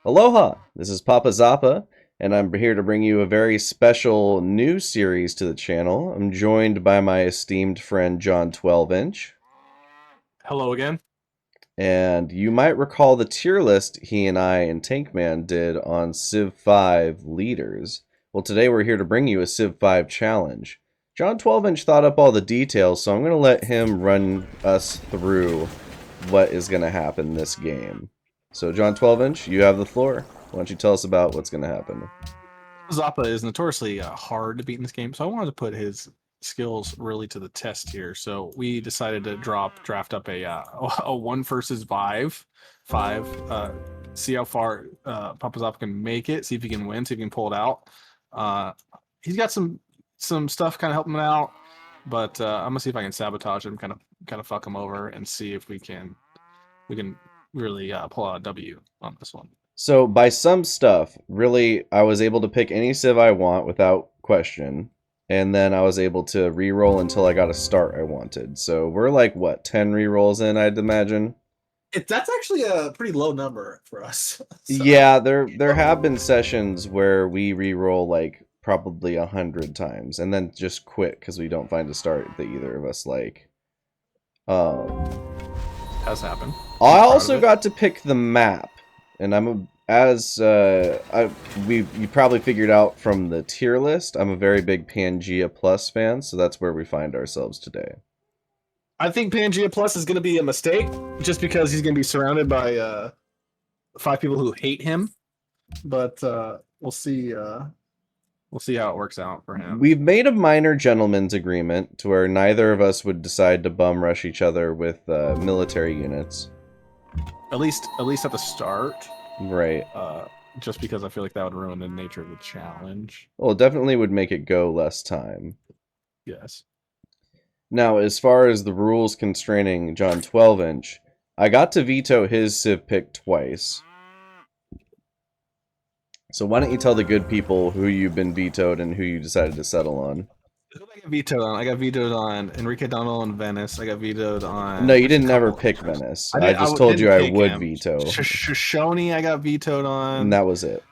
Aloha! This is PappaZappa, and I'm here to bring you a very special new series to the channel. I'm joined by my esteemed friend John 12-inch, Hello again. and you might recall the tier list he and I and Tankman did on Civ V leaders. Well, today we're here to bring you a Civ V challenge. John 12-inch thought up all the details, so I'm going to let him run us through what is going to happen this game. So, John 12-inch, you have the floor. Why don't you tell us about what's going to happen? Zappa is notoriously hard to beat in this game, so I wanted to put his skills really to the test here. So we decided to draft up a one versus five. See how far PappaZappa can make it. See if he can win. See if he can pull it out. Uh, he's got some stuff kind of helping him out, but I'm gonna see if I can sabotage him, kind of fuck him over, and see if we can really pull out a W on this one. So, by some stuff, really, I was able to pick any Civ I want without question, and then I was able to re-roll until I got a start I wanted. So, we're like, what, 10 re-rolls in, I'd imagine? That's actually a pretty low number for us. So Yeah, there have been sessions where we re-roll like probably 100 times and then just quit because we don't find a start that either of us like. Um, Has happened. I I'm proud of also it. got to pick the map, and you probably figured out from the tier list. I'm a very big Pangea Plus fan, so that's where we find ourselves today. I think Pangea Plus is going to be a mistake, just because he's going to be surrounded by five people who hate him. But we'll see. We'll see how it works out for him. We've made a minor gentleman's agreement to where neither of us would decide to bum rush each other with military units. At least at the start. Right. Just because I feel like that would ruin the nature of the challenge. Well, it definitely would make it go less time. Yes. Now, as far as the rules constraining John 12-inch, I got to veto his Civ pick twice. So why don't you tell the good people who you've been vetoed and who you decided to settle on? Who did I get vetoed on? I got vetoed on Enrique Donald in Venice. I got vetoed on. No, you There's a didn't ever couple. pick Venice. I I did. just told you Didn't I pick would him. veto. Shoshone, I got vetoed And on, that was it.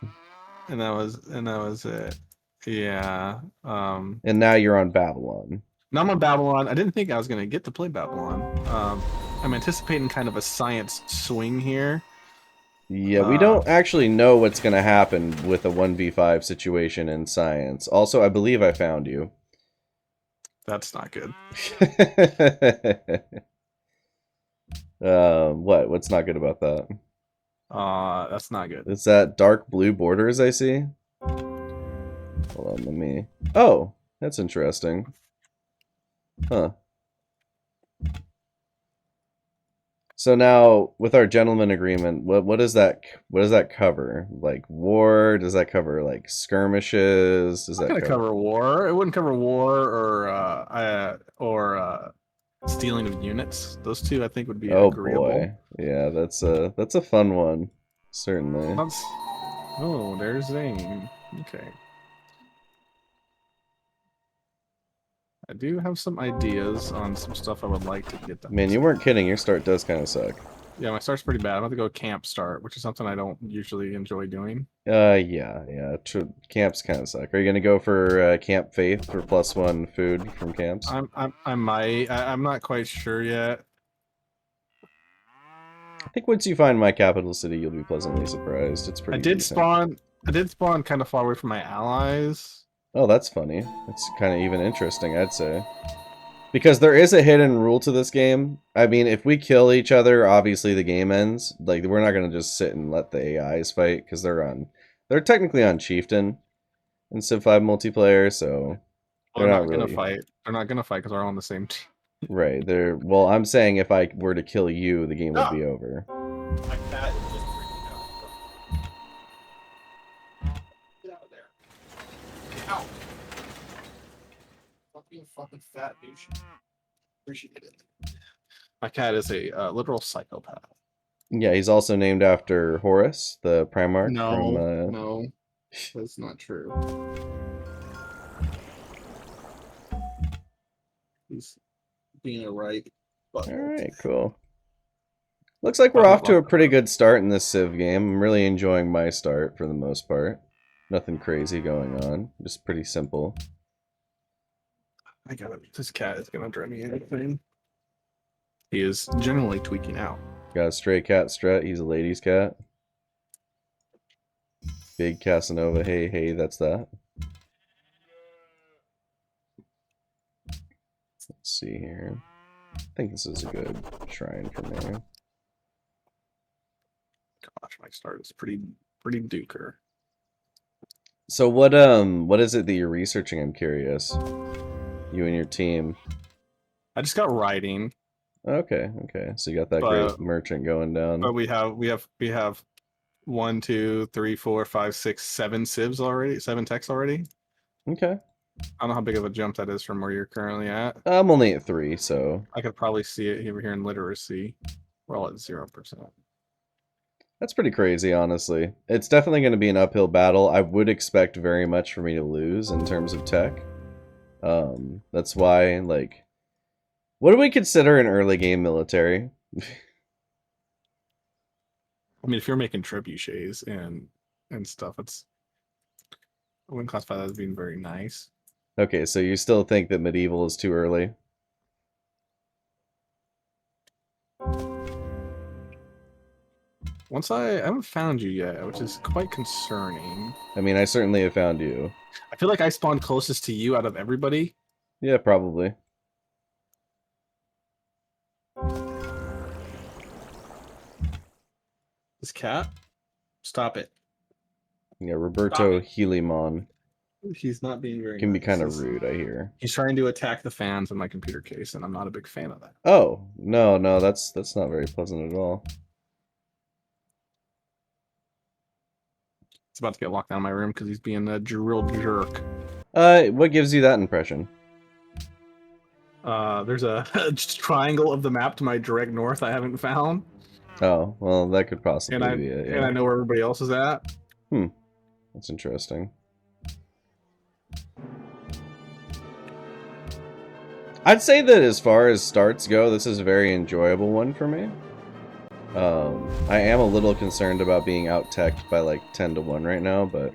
and that was it. Yeah. And now you're on Babylon. Now I'm on Babylon. I didn't think I was gonna get to play Babylon. I'm anticipating kind of a science swing here. Yeah, we Uh, don't actually know what's going to happen with a 1v5 situation in science. Also, I believe I found you. that's not good. What? What's not good about that? That's not good. Is that dark blue borders I see? Hold on, let me... Oh, that's interesting. Huh. So now, with our gentleman agreement, what does that cover? Like war? Does that cover like skirmishes? Does It's not that gonna cover? cover war. It wouldn't cover war or stealing of units. Those two, I think, would be Oh agreeable. boy, yeah, that's a fun one, certainly. That's, oh, there's Zane. Okay. I do have some ideas on some stuff I would like to get done. Man, you weren't kidding. Your start does kind of suck. Yeah, my start's pretty bad. I'm about to go camp start, which is something I don't usually enjoy doing. Yeah. Camps kind of suck. Are you gonna go for Camp Faith for +1 food from camps? I might. I'm not quite sure yet. I think once you find my capital city, you'll be pleasantly surprised. It's pretty decent. I did spawn kind of far away from my allies. Oh, that's funny. That's kind of even interesting, I'd say. Because there is a hidden rule to this game. I mean, if we kill each other, obviously the game ends. Like, we're not gonna just sit and let the AIs fight, because they're technically on Chieftain in Civ 5 multiplayer, so they're They're not not gonna really fight. They're not gonna fight because we're all on the same team. right. Well, I'm saying if I were to kill you, the game would No. be over. my cat is just freaking out. Get out of there! Ow! Stop being fucking fat, douche. Appreciate it. My cat is a literal psychopath. Yeah, he's also named after Horus, the Primarch from. No, that's not true. He's being a right All butthole. right, cool. Looks like we're Probably off to a locked pretty up. good start in this Civ game. I'm really enjoying my start for the most part. Nothing crazy going on. Just pretty simple. I gotta. This cat is gonna drive me insane. He is generally tweaking out. Got a stray cat strut. He's a ladies' cat. Big Casanova. Hey, hey, that's that. Let's see here. I think this is a good shrine for me. Gosh, my start is pretty duker. So what is it that you're researching? I'm curious. You and your team. I just got writing, Okay, okay. So you got that but great merchant going down. but we have 1, 2, 3, 4, 5, 6, 7 civs already, 7 techs already. Okay. I don't know how big of a jump that is from where you're currently at. I'm only at 3, so I could probably see it over here in literacy. We're all at 0%. that's pretty crazy, honestly. It's definitely going to be an uphill battle. I would expect very much for me to lose in terms of tech. That's why, like, what do we consider an early game military? I mean, if you're making trebuchets and stuff, I wouldn't classify that as being very nice. Okay, so you still think that medieval is too early? Once I haven't found you yet, which is quite concerning. I mean, I certainly have found you. I feel like I spawned closest to you out of everybody. Yeah, probably. This cat, stop it. Yeah, Roberto Stop Helimon He's not being very can be nice. kind of rude, I hear. He's trying to attack the fans in my computer case, and I'm not a big fan of that. Oh, no, no, that's not very pleasant at all. It's about to get locked down in my room because he's being a real jerk. What gives you that impression? There's a triangle of the map to my direct north I haven't found, Oh, well, that could possibly be it, and I yeah. know where everybody else is at. That's interesting. I'd say that as far as starts go, this is a very enjoyable one for me. I am a little concerned about being out-teched by like 10 to 1 right now, but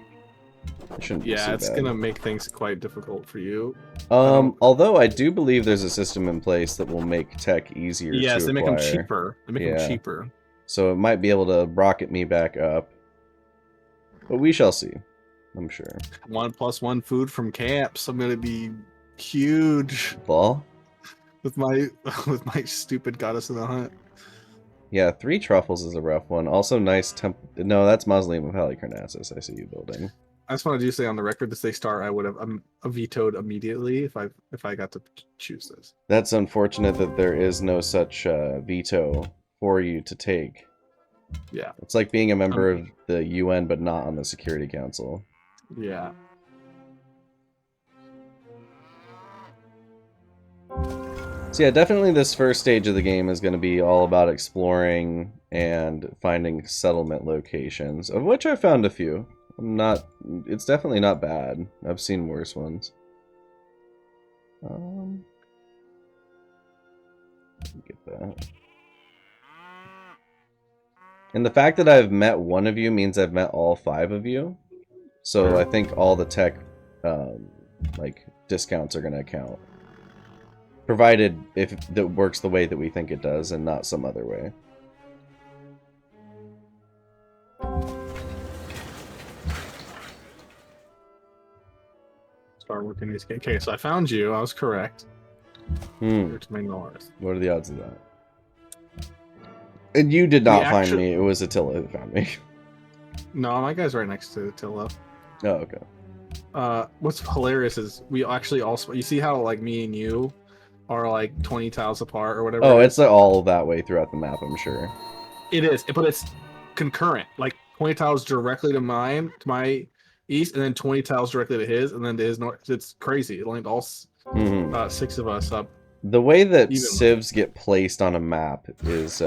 it shouldn't be Yeah, too it's bad. gonna make things quite difficult for you. Although I do believe there's a system in place that will make tech easier Yes, to they make acquire. them cheaper. They make Yeah. them cheaper. So it might be able to rocket me back up. But we shall see, I'm sure. 1+1 food from camps. I'm gonna be huge Ball? with my stupid goddess of the hunt. Yeah, 3 truffles is a rough one. Also nice no, that's Mausoleum of Halicarnassus I see you building. I just want to say on the record, this day start, I would have vetoed immediately if I got to choose this. That's unfortunate that there is no such veto for you to take. Yeah. It's like being a member of the UN but not on the Security Council. Yeah. So yeah, definitely this first stage of the game is going to be all about exploring and finding settlement locations, of which I found a few. It's definitely not bad. I've seen worse ones. Get that. And the fact that I've met one of you means I've met all 5 of you. So I think all the tech, like, discounts are going to count. Provided if that works the way that we think it does and not some other way. Start working these. Okay, so I found you. I was correct. You're to my north. What are the odds of that? And you did not find me. It was Attila who found me. No, my guy's right next to Attila. Oh, okay. What's hilarious is we actually also, you see how like me and you are like 20 tiles apart or whatever. Oh, it's all that way throughout the map, I'm sure. It is, but it's concurrent. Like 20 tiles directly to my east, and then 20 tiles directly to his, and then to his north. It's crazy. It linked all 6 of us up. The way that Evenly. civs get placed on a map is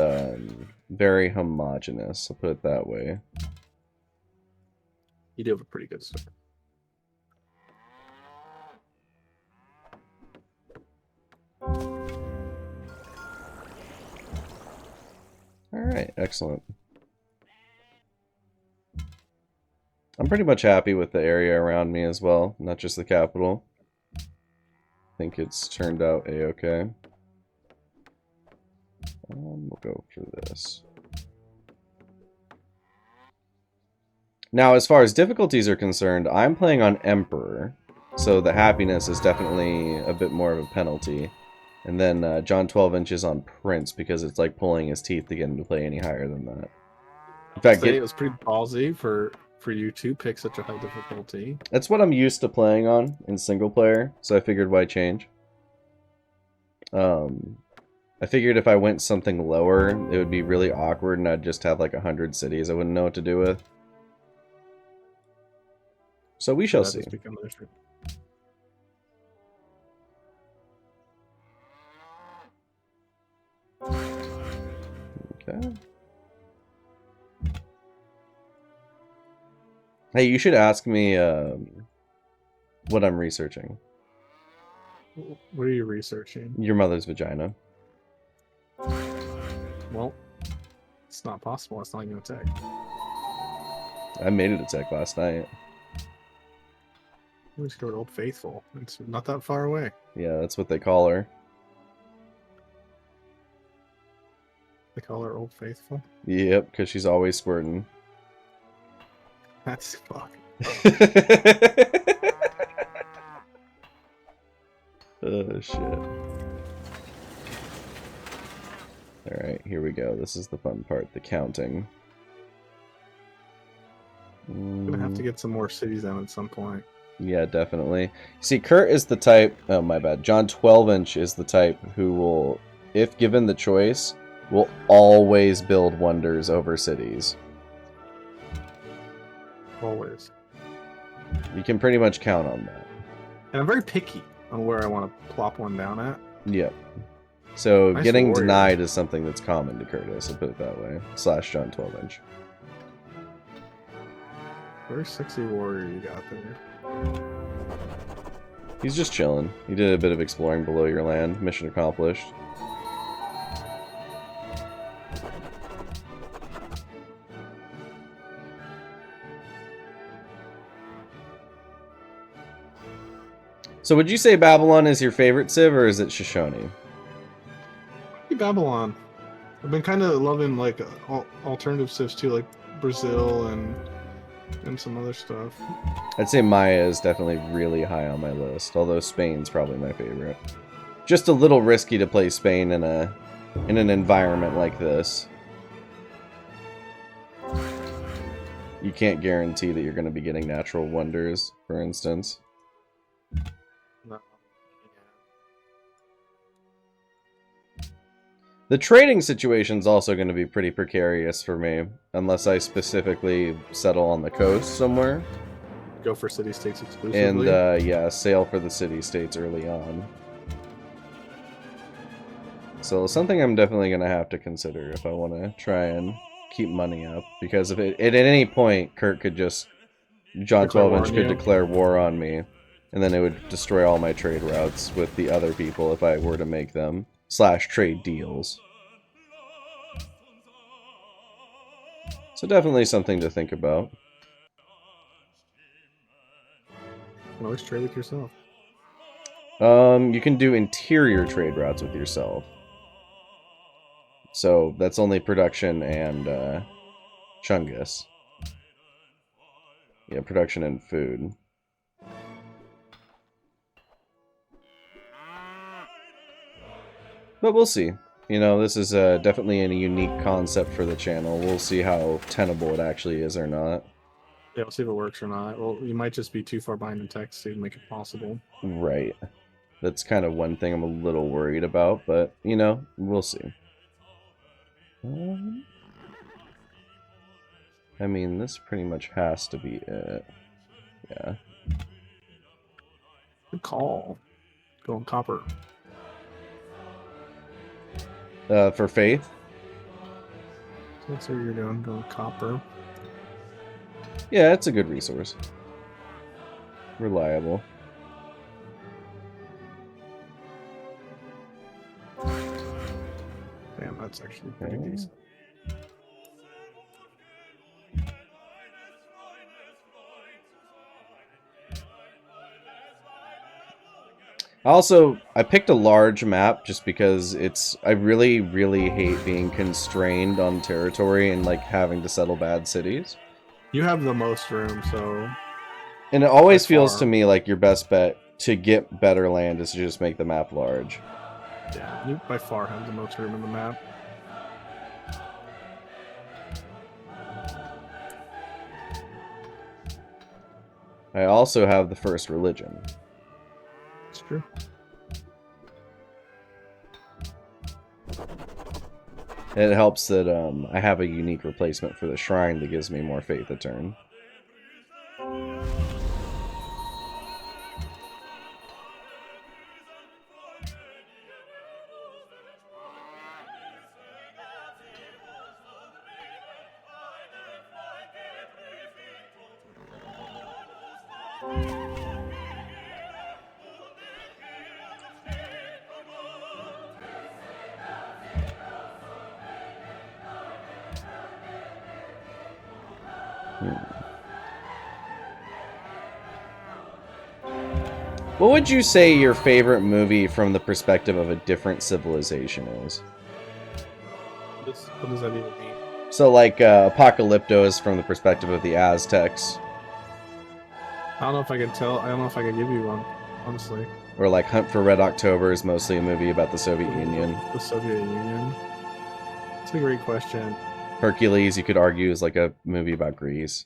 very homogeneous, I'll put it that way. You do have a pretty good start. Alright. excellent. I'm pretty much happy with the area around me as well, not just the capital. I think it's turned out a-okay. We'll go for this. Now, as far as difficulties are concerned, I'm playing on Emperor, so the happiness is definitely a bit more of a penalty. And then John 12 inches on Prince, because it's like pulling his teeth to get him to play any higher than that. In fact, It was pretty ballsy for you to pick such a high difficulty. That's what I'm used to playing on in single player, so I figured why change. I figured if I went something lower, it would be really awkward and I'd just have like 100 cities I wouldn't know what to do with. So we shall see. Okay. Hey, you should ask me what I'm researching. What are you researching? Your mother's vagina. Well, it's not possible. It's not even a tech. I made it a tech last night. We just go to Old Faithful. It's not that far away. Yeah, that's what they call her. They call her Old Faithful? Yep, because she's always squirting. That's fuck. Oh, shit. Alright, here we go. This is the fun part, the counting. I'm gonna have to get some more cities out at some point. Yeah, definitely. See, Kurt is the type... Oh, my bad. John 12-inch is the type who will, if given the choice, will always build wonders over cities. Always. You can pretty much count on that. And I'm very picky on where I want to plop one down at. Yep. So Nice getting warrior. denied is something that's common to Curtis, I'll put it that way. / John 12-inch. Very sexy warrior you got there. He's just chilling. He did a bit of exploring below your land. Mission accomplished. So would you say Babylon is your favorite Civ, or is it Shoshone? Babylon. I've been kind of loving like alternative civs too, like Brazil and some other stuff. I'd say Maya is definitely really high on my list, although Spain's probably my favorite. Just a little risky to play Spain in an environment like this. You can't guarantee that you're going to be getting natural wonders, for instance. No. The trading situation's also going to be pretty precarious for me, unless I specifically settle on the coast somewhere. Go for city-states exclusively. And, yeah, sail for the city-states early on. So, something I'm definitely going to have to consider if I want to try and keep money up. Because if it, at any point, Kurt could just... John 12-inch could declare war on me. And then it would destroy all my trade routes with the other people if I were to make them. / trade deals. So definitely something to think about. You can always trade with yourself. You can do interior trade routes with yourself. So that's only production and Chungus. Yeah, production and food. But we'll see. You know, this is definitely a unique concept for the channel. We'll see how tenable it actually is or not. Yeah, we'll see if it works or not. Well, you might just be too far behind in text to make it possible. Right. That's kind of one thing I'm a little worried about, but, you know, we'll see. I mean, this pretty much has to be it. Yeah. Good call. Going copper. For Faith? So that's what you're doing, going copper. Yeah, it's a good resource. Reliable. Damn, that's actually pretty decent. I picked a large map just because I really, really hate being constrained on territory and like having to settle bad cities. You have the most room, so. And it always By feels far. to me like your best bet to get better land is to just make the map large. Yeah, you by far have the most room in the map. I also have the first religion. It's true. It helps that I have a unique replacement for the shrine that gives me more faith a turn. What would you say your favorite movie from the perspective of a different civilization is? What does that even mean? So, like, Apocalypto is from the perspective of the Aztecs. I don't know if I can tell. I don't know if I can give you one, honestly. Or, like, Hunt for Red October is mostly a movie about the Soviet Union. The Soviet Union. It's a great question. Hercules, you could argue, is like a movie about Greece.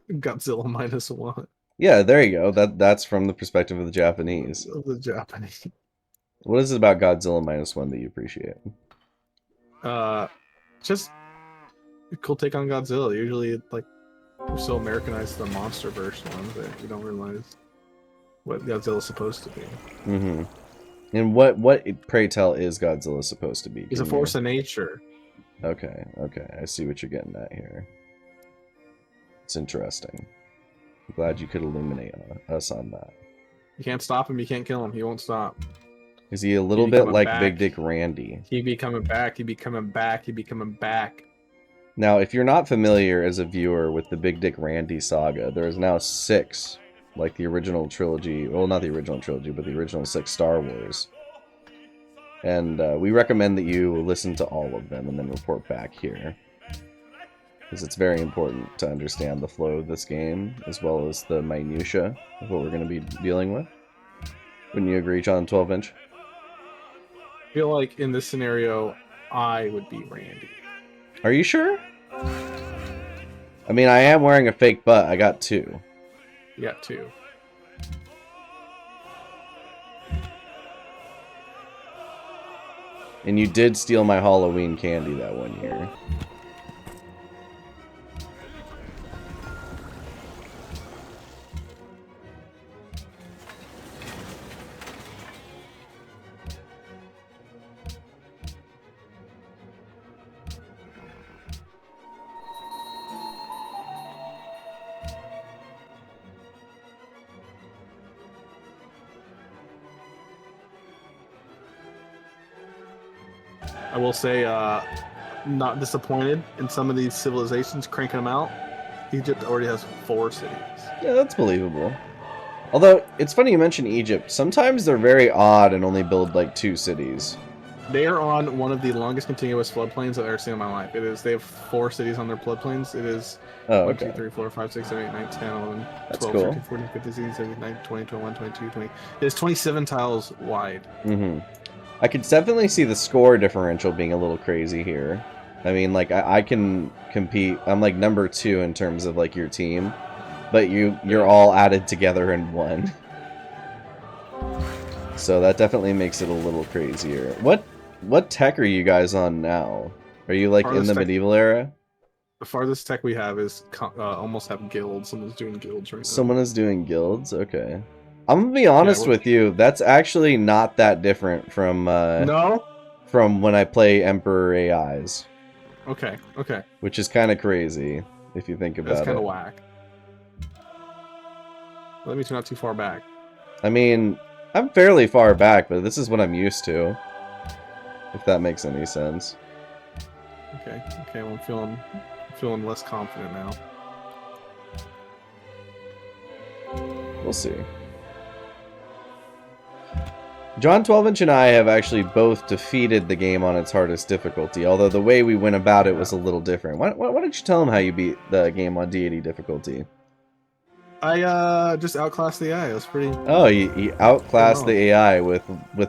Godzilla -1. Yeah, there you go. That's from the perspective of the Japanese. Of the Japanese. What is it about Godzilla -1 that you appreciate? Just a cool take on Godzilla. Usually, like, we're so Americanized the monster version that you don't realize what Godzilla's supposed to be. Mm-hmm. And what pray tell is Godzilla supposed to be? He's a force of nature. Okay, I see what you're getting at here. It's interesting. I'm glad you could illuminate us on that. You can't stop him. You can't kill him. He won't stop. Is he a little He bit coming like back. Big Dick Randy? He be coming back. He be coming back. He be coming back. Now, if you're not familiar as a viewer with the Big Dick Randy saga, there is now 6, like the original trilogy. Well, not the original trilogy, but the original 6 Star Wars. And we recommend that you listen to all of them and then report back here. Because it's very important to understand the flow of this game, as well as the minutia of what we're going to be dealing with. Wouldn't you agree, John 12-inch? I feel like in this scenario, I would be Randy. Are you sure? I mean, I am wearing a fake butt. I got 2. You got 2. And you did steal my Halloween candy that one year. I will say, not disappointed in some of these civilizations cranking them out. Egypt already has 4 cities. Yeah, that's believable. Although, it's funny you mention Egypt. Sometimes they're very odd and only build like 2 cities. They are on one of the longest continuous floodplains I've ever seen in my life. They have 4 cities on their floodplains. It is Oh, 1, okay. 2, 3, 4, 5, 6, 7, 8, 9, 10, 11, That's 12, cool. 13, 14, 15, 16, 17, 19, 20, 21, 22, 20. It is 27 tiles wide. Mm-hmm. I could definitely see the score differential being a little crazy here. I mean, like, I can compete. I'm like number 2 in terms of like your team, but you're all added together in one. So that definitely makes it a little crazier. What tech are you guys on now? Are you like in Farthest the tech- medieval era? The farthest tech we have is almost have guilds. Someone's doing guilds right now. Someone is doing guilds? Okay. I'm gonna be honest with you, that's actually not that different from No? from when I play Emperor AIs, Okay. which is kind of crazy if you think about That's kind of it. whack. Let me turn not too far back. I mean, I'm fairly far back, but this is what I'm used to. If that makes any sense. Okay. Well, I'm feeling less confident now. We'll see. John 12-inch and I have actually both defeated the game on its hardest difficulty, although the way we went about it was a little different. Why don't you tell him how you beat the game on deity difficulty? I just outclassed the AI. It was pretty. Oh, you outclassed the AI with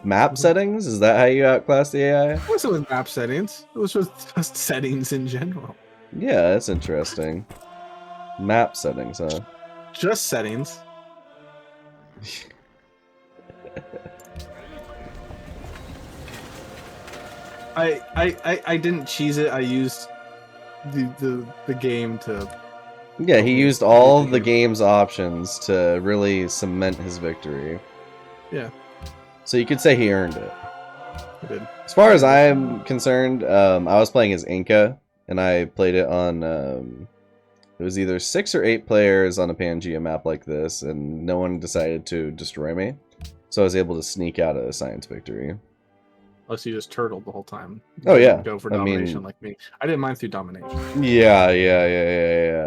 map settings? Is that how you outclassed the AI? It wasn't with map settings. It was just settings in general. Yeah, that's interesting. Map settings, huh? Just settings. I didn't cheese it. I used the game to. Yeah, he used all of the game's options to really cement his victory. Yeah. So you could say he earned it. I did. As far as I'm concerned, I was playing as Inca, and I played it on. It was either 6 or 8 players on a Pangea map like this, and no one decided to destroy me. So I was able to sneak out a science victory. Unless you just turtled the whole time. Oh yeah, Go for I domination mean, like me. I didn't mind through domination. Yeah.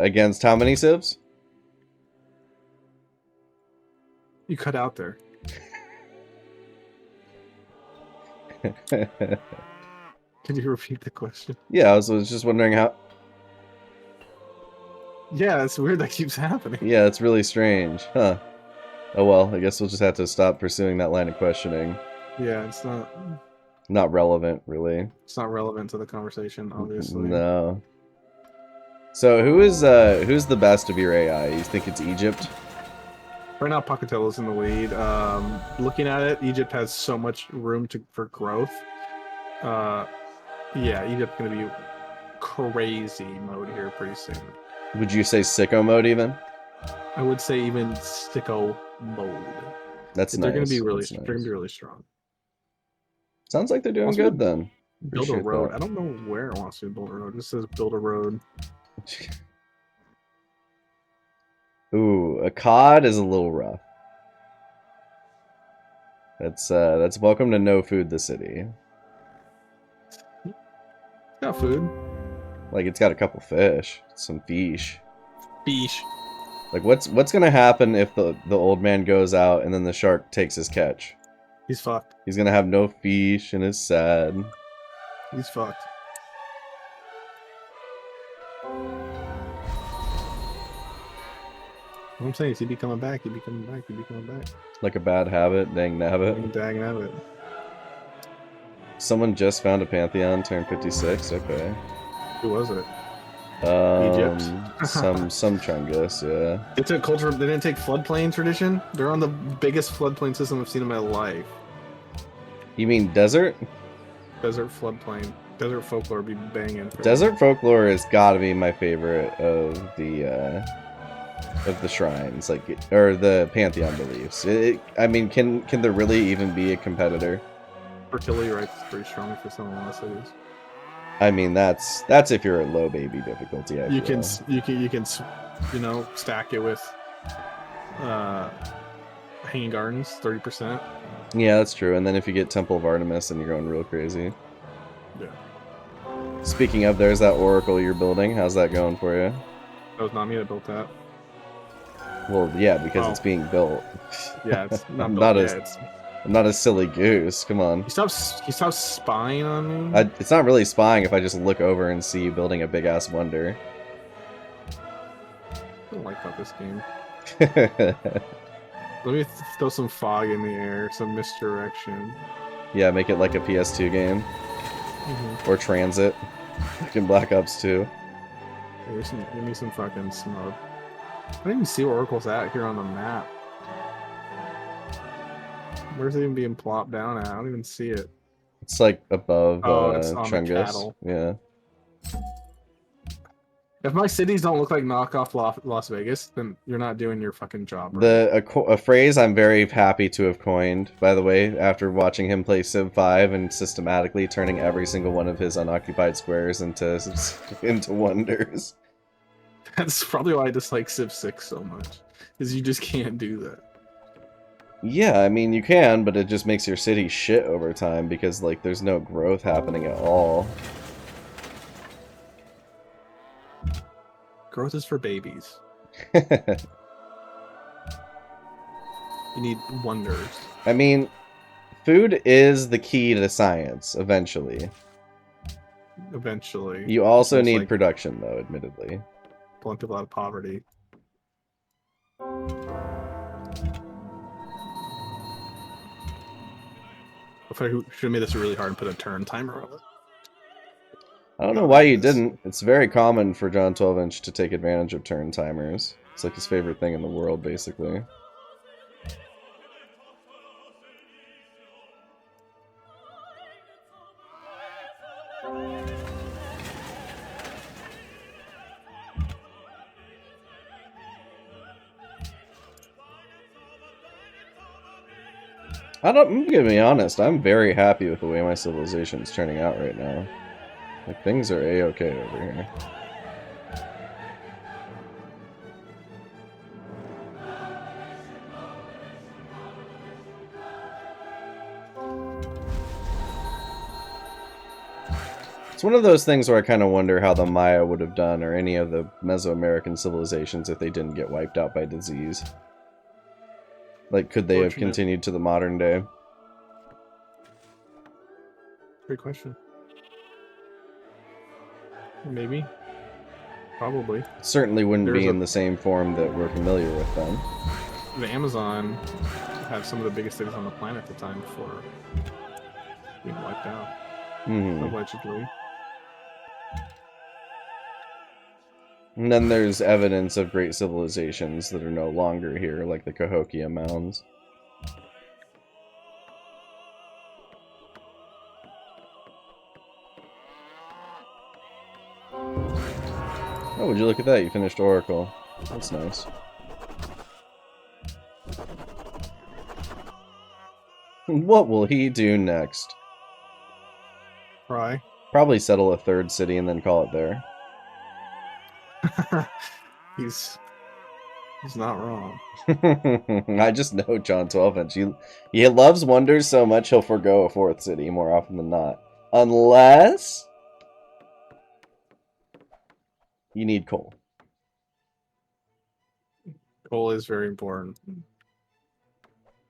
Against how many civs? You cut out there. Can you repeat the question? Yeah, I was just wondering how. Yeah, it's weird that keeps happening. Yeah, it's really strange, huh? Oh well, I guess we'll just have to stop pursuing that line of questioning. Yeah, it's Not relevant, really. It's not relevant to the conversation, obviously. No. So who's the best of your AI? You think it's Egypt? Right now, Pocatello's in the lead. Looking at it, Egypt has so much room for growth. Yeah, Egypt's gonna be crazy mode here pretty soon. Would you say sicko mode even? I would say even sicko mode. That's nice. They're gonna be really, That's nice. they're gonna be really strong. Sounds like they're doing Also, good then. Build a Appreciate road. that. I don't know where it wants to build a road. It just says build a road. Ooh, a cod is a little rough. That's welcome to No Food the City. Got food. Like it's got a couple fish, some fish. Fish. Like what's gonna happen if the old man goes out and then the shark takes his catch? He's fucked. He's gonna have no fish and it's sad. He's fucked. What I'm saying is he'd be coming back, he'd be coming back, he'd be coming back. Like a bad habit, dang nabbit. Dang nabbit. Someone just found a Pantheon, turned 56, okay. Who was it? Egypt. some Chungus, yeah. They took culture. They didn't take floodplain tradition. They're on the biggest floodplain system I've seen in my life. You mean desert? Desert floodplain. Desert folklore be banging. Desert folklore has got to be my favorite of the shrines, like or the Pantheon beliefs. I mean, can there really even be a competitor? Fertility rates is pretty strong for some of the cities. I mean, that's if you're at low baby difficulty. You can you know, stack it with hanging gardens 30%. Yeah, that's true. And then if you get Temple of Artemis, then you're going real crazy. Yeah. Speaking of, there's that oracle you're building. How's that going for you? That was not me that built that. Well, yeah, because it's being built. Yeah, it's not I'm built not yet. I'm not a silly goose. Come on. He stops spying on me. It's not really spying if I just look over and see you building a big ass wonder. I don't like about this game. Let me throw some fog in the air, some misdirection. Yeah, make it like a PS2 game. Or Transit. Like in Black Ops 2. Give me some fucking smoke. I don't even see where Oracle's at here on the map. Where's it even being plopped down at? I don't even see it. It's like above it's on the Chungus. cattle. Yeah. If my cities don't look like knockoff Las Vegas, then you're not doing your fucking job. Right? A phrase I'm very happy to have coined, by the way, after watching him play Civ 5 and systematically turning every single one of his unoccupied squares into wonders. That's probably why I dislike Civ 6 so much, is you just can't do that. Yeah, I mean, you can, but it just makes your city shit over time because, like, there's no growth happening at all. Growth is for babies. You need wonders. I mean, food is the key to science, eventually. Eventually. You also Seems need like production, though, admittedly. pulling people out of poverty. If I should have made this really hard and put a turn timer on it. I don't know Not why like you this. didn't. It's very common for John 12-inch to take advantage of turn timers. It's like his favorite thing in the world, basically. I'm gonna be honest, I'm very happy with the way my civilization is turning out right now. Like, things are a-okay over here. It's one of those things where I kind of wonder how the Maya would have done, or any of the Mesoamerican civilizations, if they didn't get wiped out by disease. Like, could they have Fortunate. continued to the modern day? Great question. Maybe. Probably. Certainly wouldn't There's be a- in the same form that we're familiar with them. The Amazon had some of the biggest cities on the planet at the time before being wiped out. Allegedly. And then there's evidence of great civilizations that are no longer here, like the Cahokia Mounds. Oh, would you look at that? You finished Oracle. That's nice. What will he do next? Right. Probably settle a third city and then call it there. He's not wrong. I just know John 12-inch. He loves wonders so much he'll forego a fourth city more often than not. Unless you need coal. Coal is very important.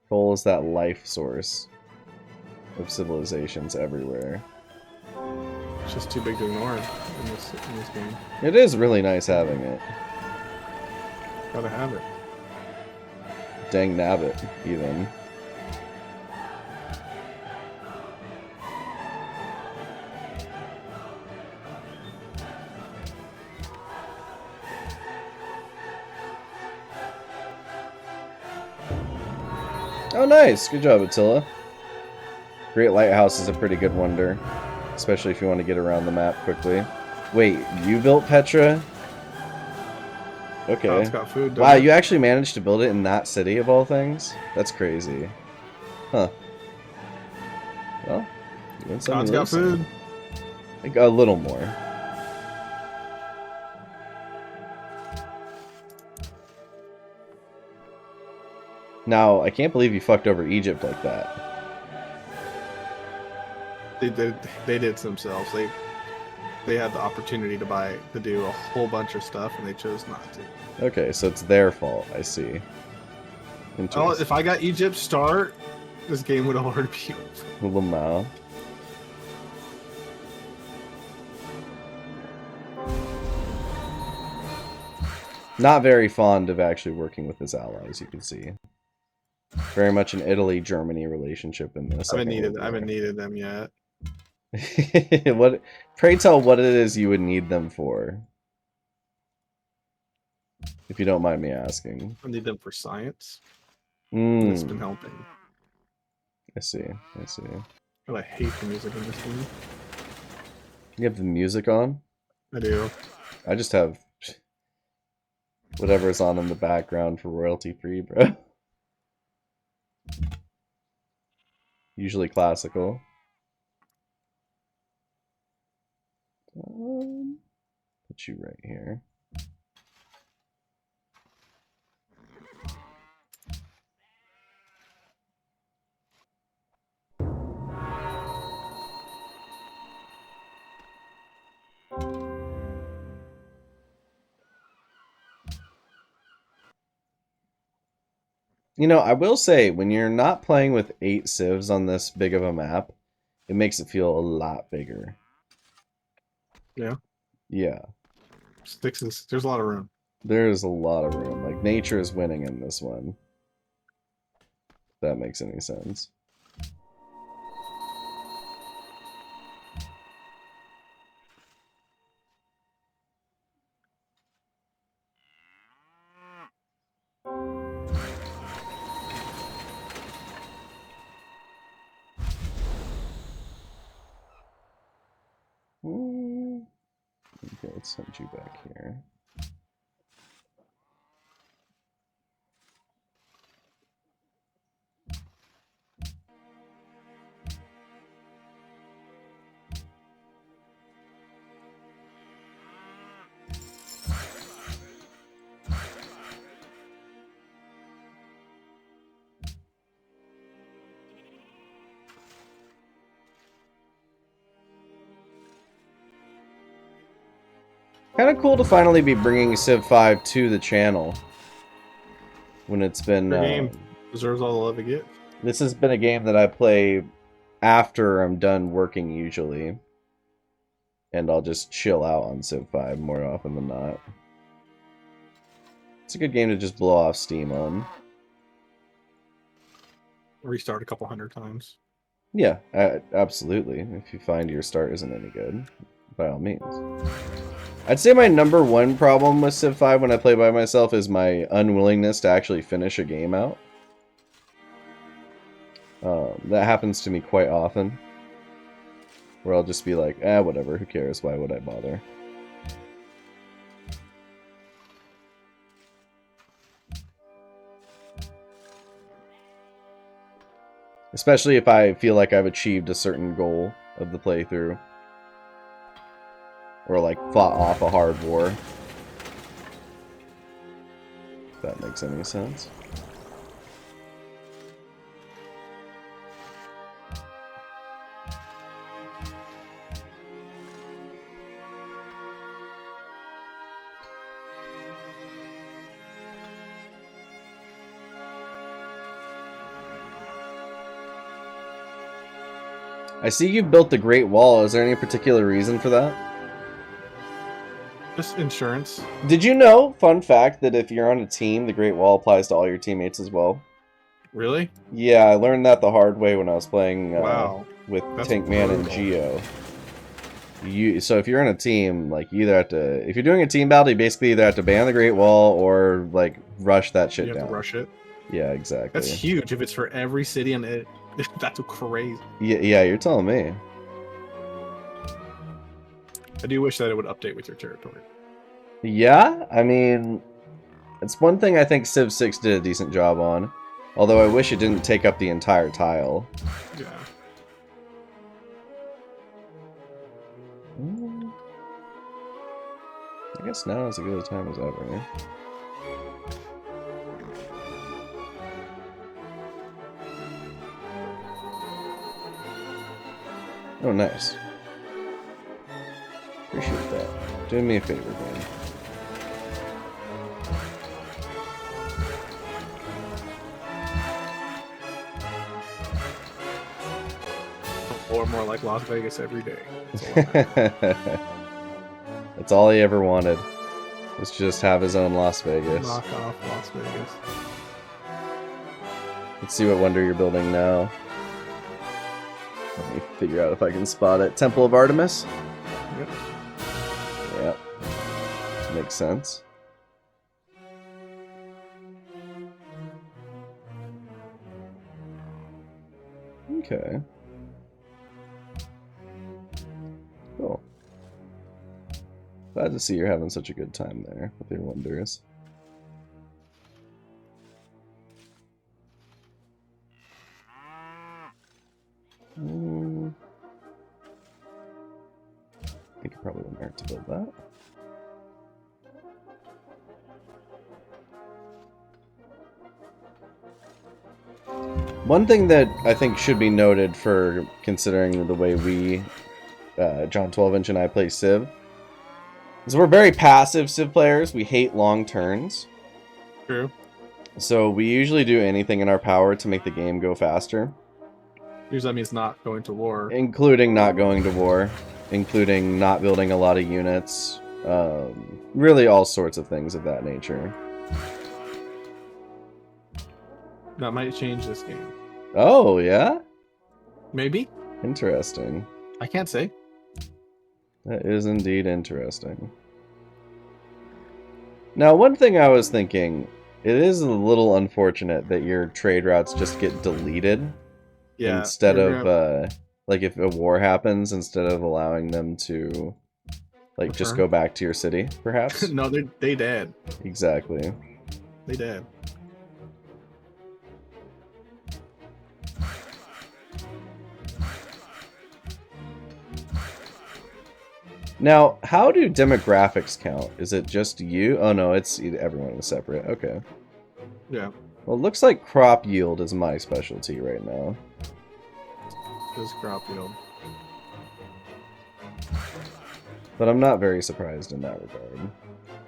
Coal is that life source of civilizations everywhere. It's just too big to ignore in this game. It is really nice having it. Gotta have it. Dang nabbit, even. Oh, nice! Good job, Attila. Great Lighthouse is a pretty good wonder, especially if you want to get around the map quickly. Wait, you built Petra? Okay. Oh, it's got food. Wow, you actually managed to build it in that city of all things? That's crazy. Huh. Well, you win some, God's you got lose some. food. Like, a little more. Now, I can't believe you fucked over Egypt like that. They did to themselves. They had the opportunity to do a whole bunch of stuff, and they chose not to. Okay, so it's their fault. I see. Oh, Interesting. if I got Egypt start, this game would already be over. Lamau. Not very fond of actually working with his allies, you can see. Very much an Italy-Germany relationship in this. I haven't needed them yet. What? Pray tell what it is you would need them for, if you don't mind me asking. I need them for science. And it's been helping. I see. I see. But I hate the music in this game. You have the music on? I do. I just have whatever's on in the background for royalty free, bro. Usually classical. Put you right here. You know, I will say, when you're not playing with 8 civs on this big of a map, it makes it feel a lot bigger. Yeah. Yeah. Sticks and there's a lot of room. There's a lot of room. Like, nature is winning in this one. If that makes any sense. Okay, let's send you back here. Kind of cool to finally be bringing Civ 5 to the channel. When it's been... Your game deserves all the love it gets. This has been a game that I play after I'm done working usually. And I'll just chill out on Civ 5 more often than not. It's a good game to just blow off steam on. Restart a couple hundred times. Yeah, absolutely. If you find your start isn't any good, by all means. I'd say my number one problem with Civ 5 when I play by myself is my unwillingness to actually finish a game out. That happens to me quite often. Where I'll just be like, whatever, who cares, why would I bother? Especially if I feel like I've achieved a certain goal of the playthrough. Or like fought off a hard war. If that makes any sense. I see you've built the Great Wall. Is there any particular reason for that? Just insurance. Did you know, fun fact, that if you're on a team, the Great Wall applies to all your teammates as well? Really? Yeah, I learned that the hard way when I was playing Wow. with That's Tankman and brutal. Geo. So if you're in a team, like, you either have to... If you're doing a team battle, you basically either have to ban the Great Wall or, like, rush that shit You have down. to rush it. Yeah, exactly. That's huge if it's for every city and it. That's crazy. Yeah, you're telling me. I do wish that it would update with your territory. Yeah, I mean, it's one thing I think Civ 6 did a decent job on. Although I wish it didn't take up the entire tile. Yeah. I guess now is as good a time as ever. Oh, nice. Appreciate that. Do me a favor, man. Or more like Las Vegas every day. That's all he ever wanted. Was just have his own Las Vegas. Knock off Las Vegas. Let's see what wonder you're building now. Let me figure out if I can spot it. Temple of Artemis? Yep. Yep. Makes sense. Okay. Cool. Glad to see you're having such a good time there with your wonders. I think it probably wouldn't hurt to build that. One thing that I think should be noted for considering the way we, John 12-inch and I play Civ, is we're very passive Civ players. We hate long turns. True. So we usually do anything in our power to make the game go faster, Usually that means not going to war. including not going to war, including not building a lot of units, really all sorts of things of that nature. That might change this game. Oh, yeah? Maybe. Interesting. I can't say. That is indeed interesting. Now, one thing I was thinking, it is a little unfortunate that your trade routes just get deleted Yeah. instead we're of, like, if a war happens, instead of allowing them to, like, just go Return? back to your city, perhaps? no, they dead. Exactly. They dead. Now, how do demographics count? Is it just you? Oh no, it's everyone is separate. Okay. Yeah. Well, it looks like crop yield is my specialty right now. This crop yield. But I'm not very surprised in that regard.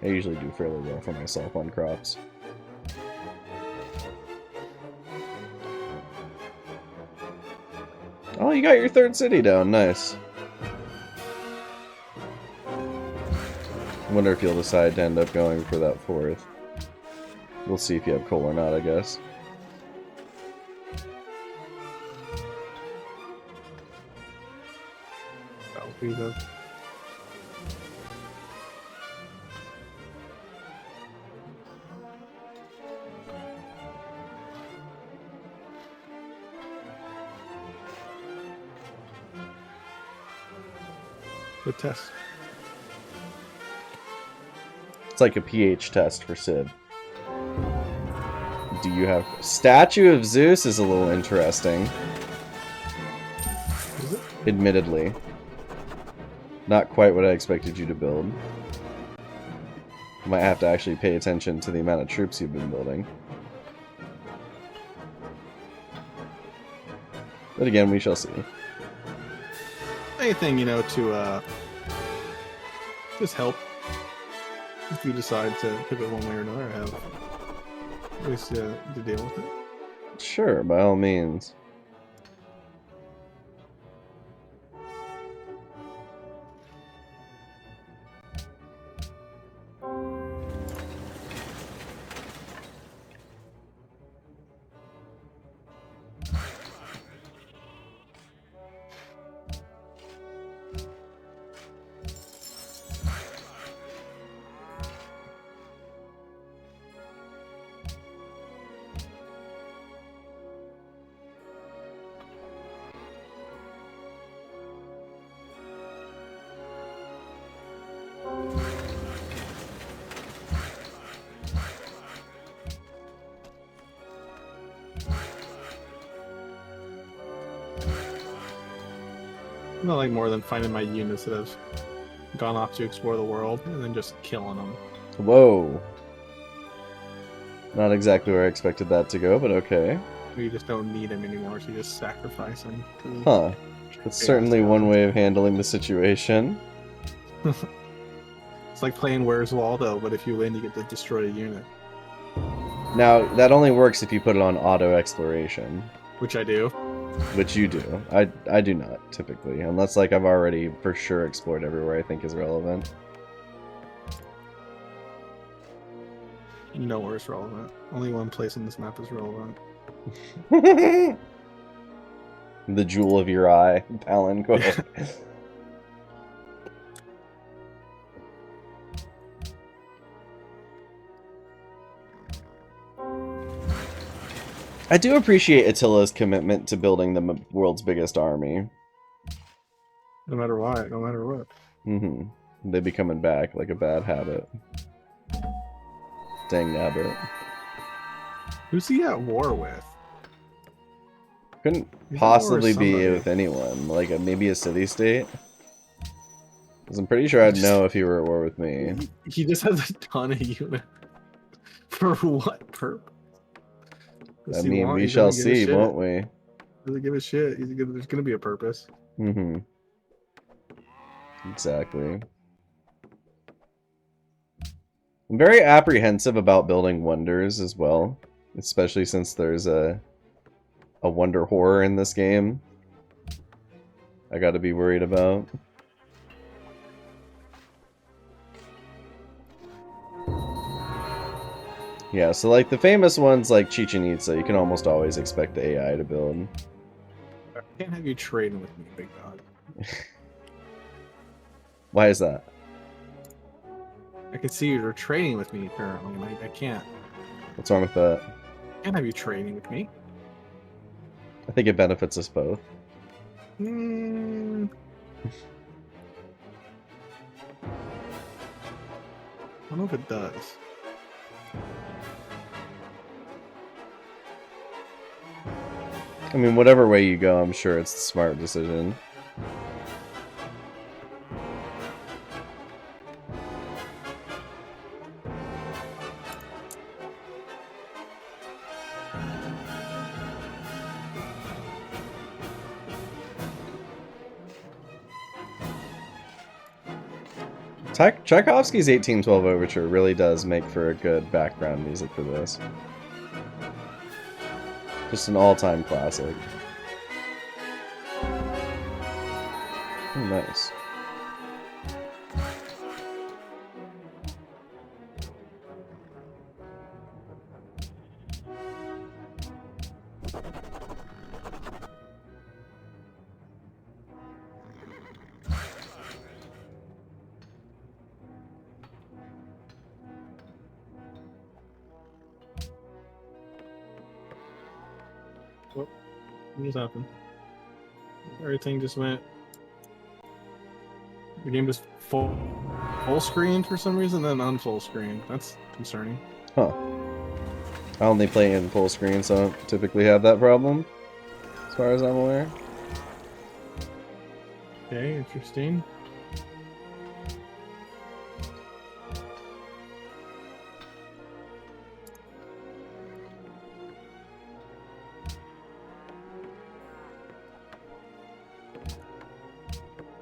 I usually do fairly well for myself on crops. Oh, you got your third city down. Nice. I wonder if you'll decide to end up going for that fourth. We'll see if you have coal or not, I guess. That'll be the. The test. It's like a pH test for Civ. Do you have... Statue of Zeus is a little interesting. Is it? Admittedly. Not quite what I expected you to build. Might have to actually pay attention to the amount of troops you've been building. But again, we shall see. Anything, you know, to just help if you decide to pivot one way or another, have at least to deal with it. Sure, by all means. Not like more than finding my units that have gone off to explore the world and then just killing them. Whoa. Not exactly where I expected that to go, but okay. You just don't need them anymore, so you just sacrifice them. Huh. That's certainly one way of handling the situation. It's like playing Where's Waldo, but if you win, you get to destroy a unit. Now, that only works if you put it on auto exploration, Which I do. which you do. I do not, typically, unless like I've already for sure explored everywhere I think is relevant. Nowhere is relevant. Only one place on this map is relevant. The jewel of your eye, Palin, quote. I do appreciate Attila's commitment to building the world's biggest army. No matter what, no matter what. They be coming back like a bad habit. Dang nabbit. Who's he at war with? Couldn't He's at war possibly with be somebody. with anyone. Like maybe a city-state? Because I'm pretty sure I'd know if you were at war with me. He just has a ton of units. For what purpose? I mean, we shall see, won't we? Doesn't give a shit. There's gonna be a purpose. Exactly. I'm very apprehensive about building wonders as well. especially since there's a wonder horror in this game. I got to be worried about. Yeah, so like the famous ones like Chichen Itza, you can almost always expect the AI to build. I can't have you trading with me, big dog. Why is that? I can see you're trading with me apparently, and I can't. What's wrong with that? I can't have you trading with me. I think it benefits us both. Hmm. I don't know if it does. I mean, whatever way you go, I'm sure it's the smart decision. Tchaikovsky's 1812 Overture really does make for a good background music for this. Just an all-time classic. Oh, nice. What just happened? Everything just went. The game just full screen for some reason, then unfull screen. That's concerning. Huh. I only play in full screen, so I don't typically have that problem, as far as I'm aware. Okay, interesting.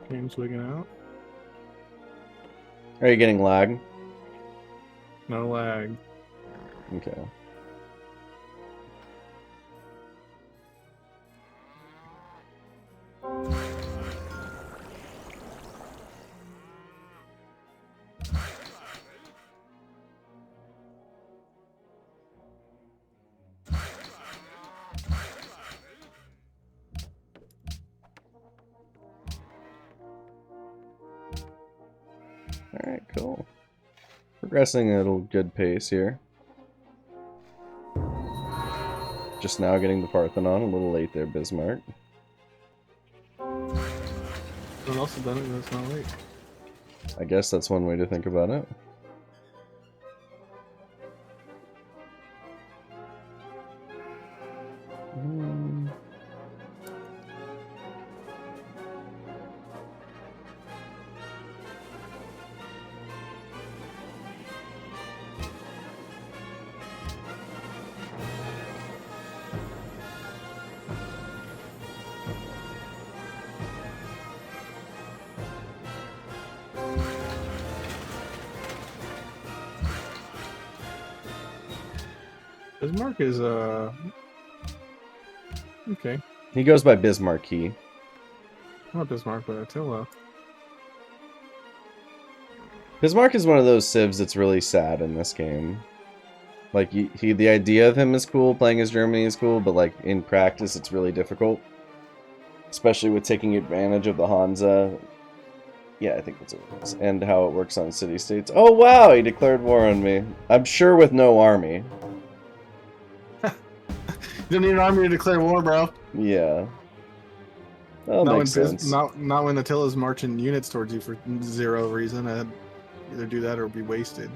Game's wigging out. Are you getting lag? No lag. Okay. Alright, cool. Progressing at a good pace here. Just now getting the Parthenon, a little late there, Bismarck. Someone else has done it, and it's not late. I guess that's one way to think about it. Bismarck is okay. He goes by Bismarcky. Not Bismarck, but Attila. Bismarck is one of those civs that's really sad in this game. Like, the idea of him is cool, playing as Germany is cool, but like in practice it's really difficult. Especially with taking advantage of the Hansa. Yeah, I think that's what it is. And how it works on city-states. Oh wow, he declared war on me. I'm sure with no army. You don't need an army to declare war, bro. Yeah. That Not when, makes sense. not when Attila's marching units towards you for zero reason. I'd either do that or be wasted.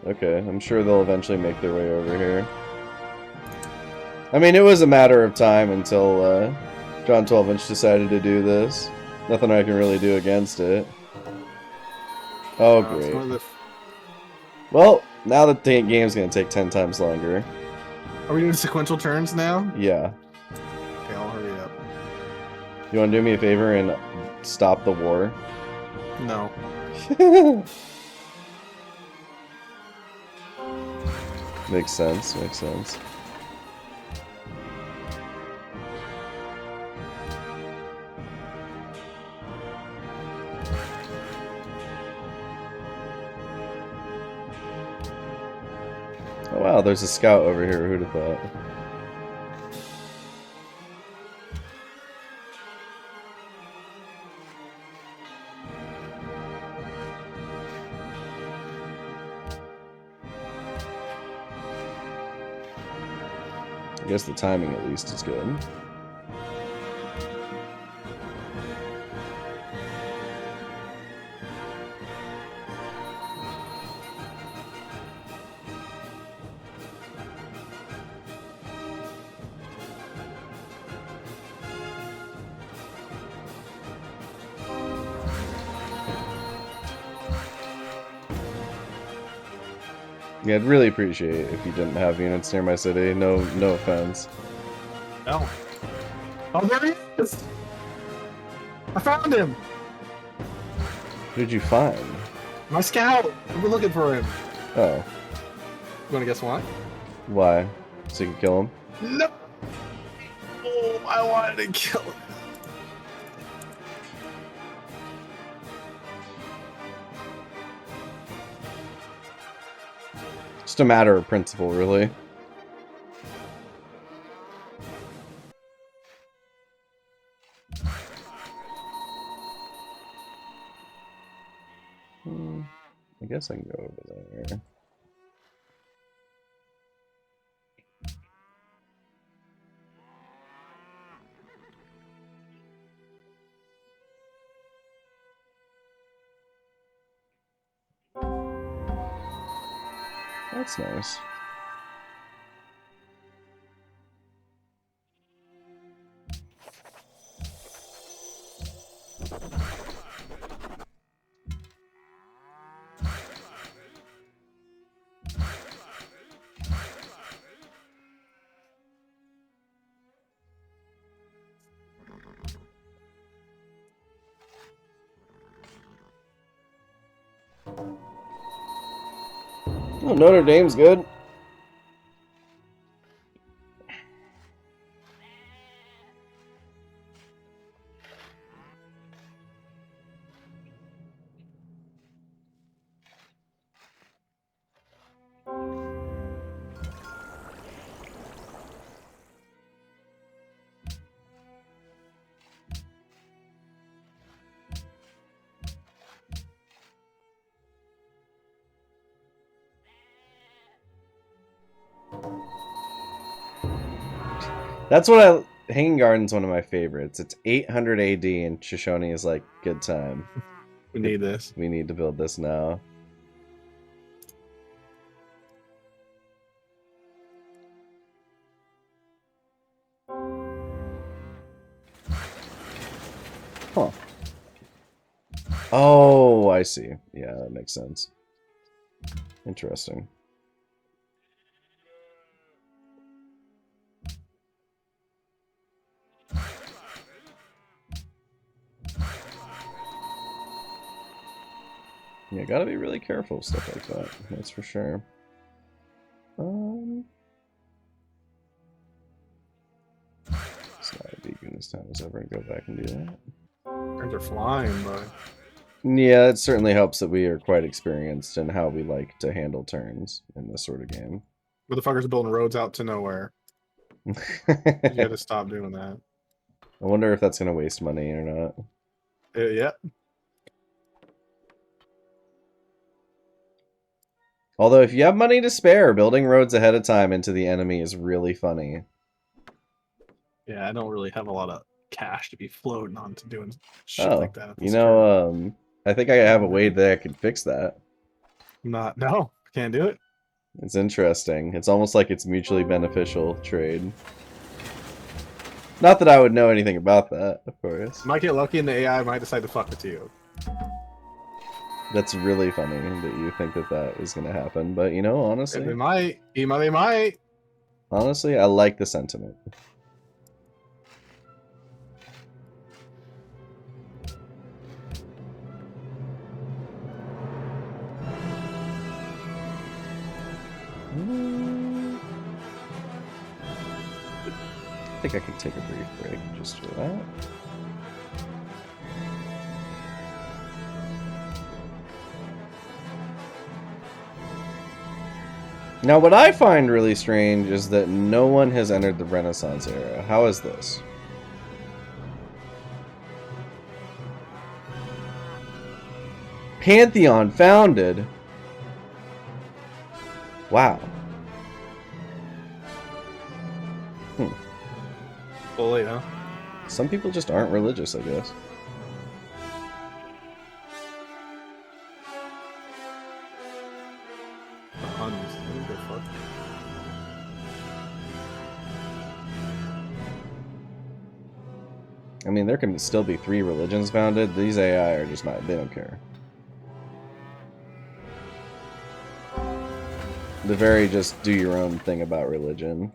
Okay, I'm sure they'll eventually make their way over here. I mean, it was a matter of time until John 12-inch decided to do this. Nothing I can really do against it. Oh, It's great. one of the- Well, now the game's gonna take 10 times longer. Are we doing sequential turns now? Yeah. Okay, I'll hurry up. You wanna do me a favor and stop the war? No. Makes sense, makes sense. Oh wow, there's a scout over here. Who'd have thought? I guess the timing at least is good. Yeah, I'd really appreciate it if you didn't have units near my city. No offense. No. Oh, there he is! I found him! Who did you find? My scout! I've been looking for him. Oh, You wanna guess why? why? So you can kill him? No! Oh, I wanted to kill him. Just a matter of principle, really. I guess I can go over there. That's nice. Oh, Notre Dame's good. That's what Hanging Garden's one of my favorites. It's 800 AD and Shoshone is like, good time. We need this. We need to build this now. Huh. Oh, I see. Yeah, that makes sense. Interesting. Yeah, gotta be really careful with stuff like that. That's for sure. It's not a big goodness time as ever go back and do that. Turns are flying, but Yeah, it certainly helps that we are quite experienced in how we like to handle turns in this sort of game. motherfuckers are building roads out to nowhere. You I gotta stop doing that. wonder if that's gonna waste money or not. Yeah. Although, if you have money to spare, building roads ahead of time into the enemy is really funny. Yeah, I don't really have a lot of cash to be floating on to doing shit Oh, like that. at you this know, I think I have a way that I could fix that. turn. No, can't do it. It's interesting. It's almost like it's mutually beneficial trade. Not that I would know anything about that, of course. Might get lucky and the AI might decide to fuck with you. That's really funny that you think that that is going to happen. But, you know, They honestly, might. They might. honestly, I like the sentiment. I think I could take a brief break just for that. Now, what I find really strange is that no one has entered the Renaissance era. How is this? Pantheon founded. Wow. Well, late, huh? Some people just aren't religious, I guess. I mean, there can still be 3 religions founded. These AI are just not, they don't care. They're very just do your own thing about religion.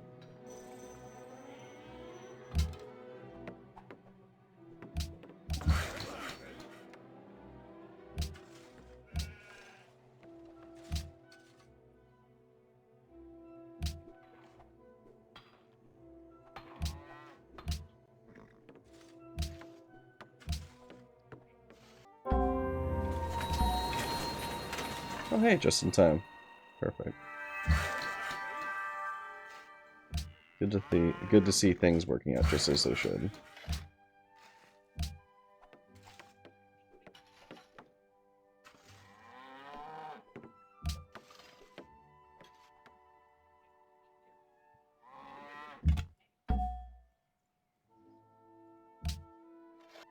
Oh, hey, just in time. Perfect. Good to see things working out just as they should.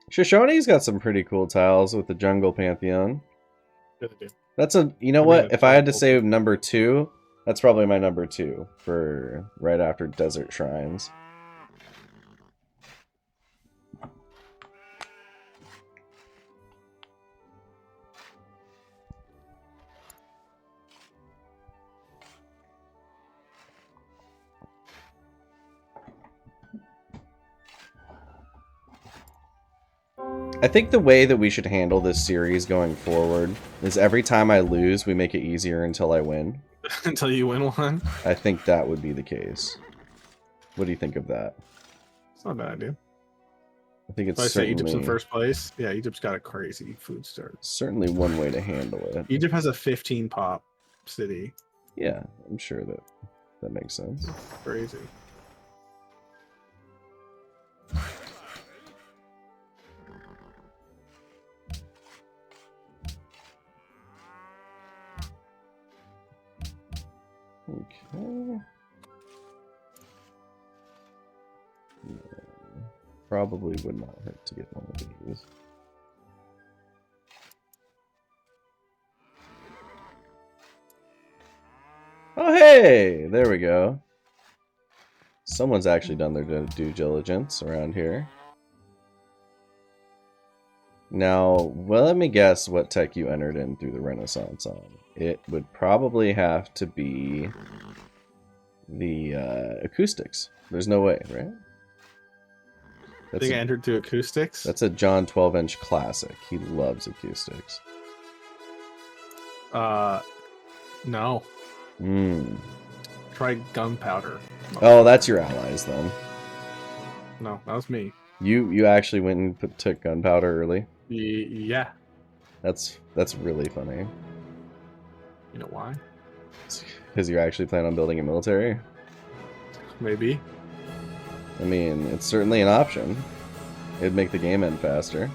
Shoshone's got some pretty cool tiles with the Jungle Pantheon. That's a, you know what? If I had to say number 2, that's probably my number 2 for right after Desert Shrines. I think the way that we should handle this series going forward is every time I lose, we make it easier until I win. Until you win one? I think that would be the case. What do you think of that? It's not a bad idea. I think it's I say certainly, Egypt's in first place. Yeah, Egypt's got a crazy food start. certainly one way to handle it. Egypt has a 15 pop city. Yeah, I'm sure that that makes sense. Crazy. Okay. Probably would not hurt to get one of these. Oh, hey! There we go. Someone's actually done their due diligence around here. Now, well, let me guess what tech you entered in through the Renaissance on. It would probably have to be the acoustics. There's no way, right? I think I entered through acoustics. That's a John 12-inch classic. He loves acoustics. No. Try gunpowder. Oh, that's your allies then. No, that was me. You actually went and took gunpowder early. Yeah. That's really funny. You know why? Because you actually plan on building a military. Maybe. I mean, it's certainly an option. It'd make the game end faster.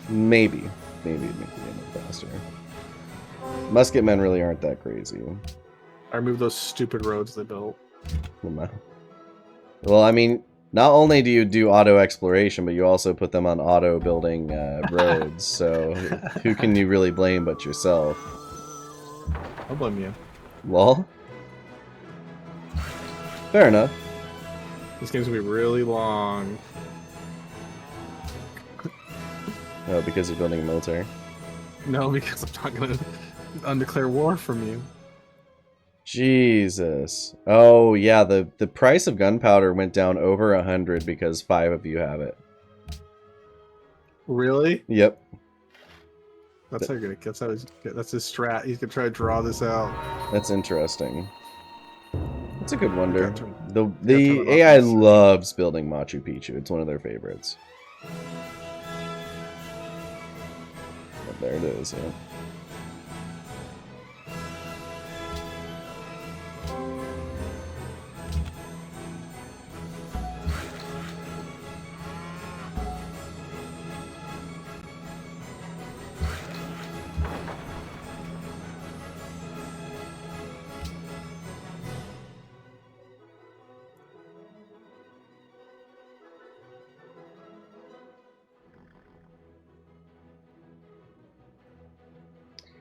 Maybe it'd make the game end faster. Musket men really aren't that crazy. I removed those stupid roads they built. Well, I mean, not only do you do auto exploration, but you also put them on auto building roads. So who can you really blame but yourself? I'll blame you. Lol. Fair enough. This game's gonna be really long. Oh, because you're building a military? No, because I'm not gonna undeclare war from you. Jesus. Oh, yeah, the price of gunpowder went down over 100 because 5 of you have it. Really? Yep. That's how you're gonna. That's his strat. He's gonna try to draw this out. That's interesting. It's a good wonder. turn The it AI off. loves building Machu Picchu. It's one of their favorites. But there it is, yeah.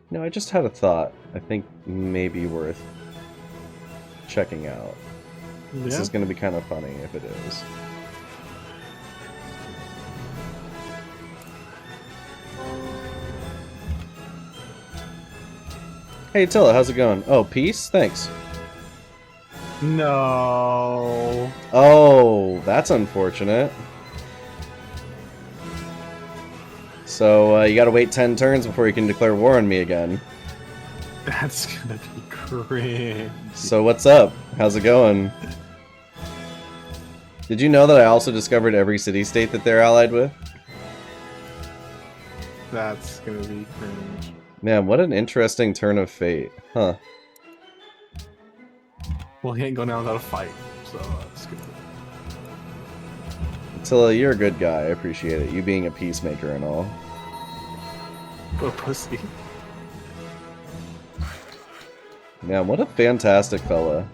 No, I just had a thought. I think maybe worth checking out. This Yeah. is going to be kind of funny if it is. Hey Attila, how's it going? Oh, peace? Thanks. No. Oh, that's unfortunate. So, you gotta wait 10 turns before you can declare war on me again. That's gonna be cringe. So what's up? How's it going? Did you know that I also discovered every city-state that they're allied with? That's gonna be cringe. Man, what an interesting turn of fate. Huh. Well, he ain't going down without a fight, so that's good. Attila, you're a good guy. I appreciate it. You being a peacemaker and all. Oh, pussy. Man, what a fantastic fella.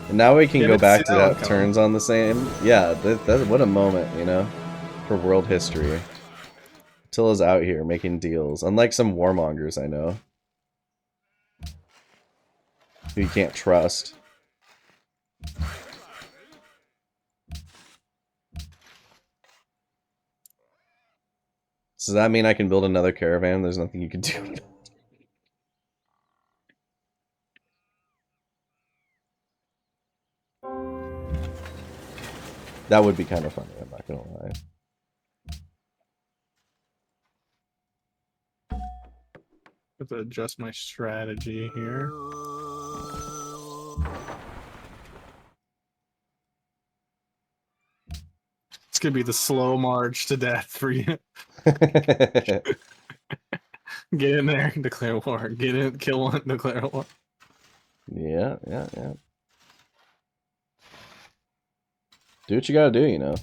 And now we can Yeah, go but back sit to down, that Colin. turns on the same. Yeah, what a moment, you know, for world history. Attila's out here making deals, unlike some warmongers I know, who you can't trust. So does that mean I can build another caravan? There's nothing you can do. That would be kind of funny, I'm not gonna lie. Have to adjust my strategy here. It's gonna be the slow march to death for you. Get in there, declare war. Get in, kill one, declare war. Yeah. Do what you gotta do, you know.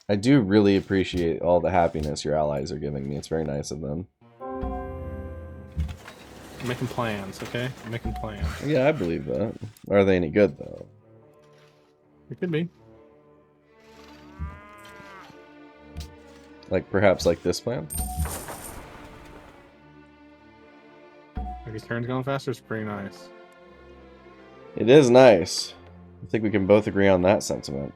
I do really appreciate all the happiness your allies are giving me. It's very nice of them. I'm making plans, okay? I'm making plans. Yeah, I believe that. Are they any good, though? It could be. Like, perhaps like this plan? His turn's going faster, it's pretty nice. It is nice. I think we can both agree on that sentiment.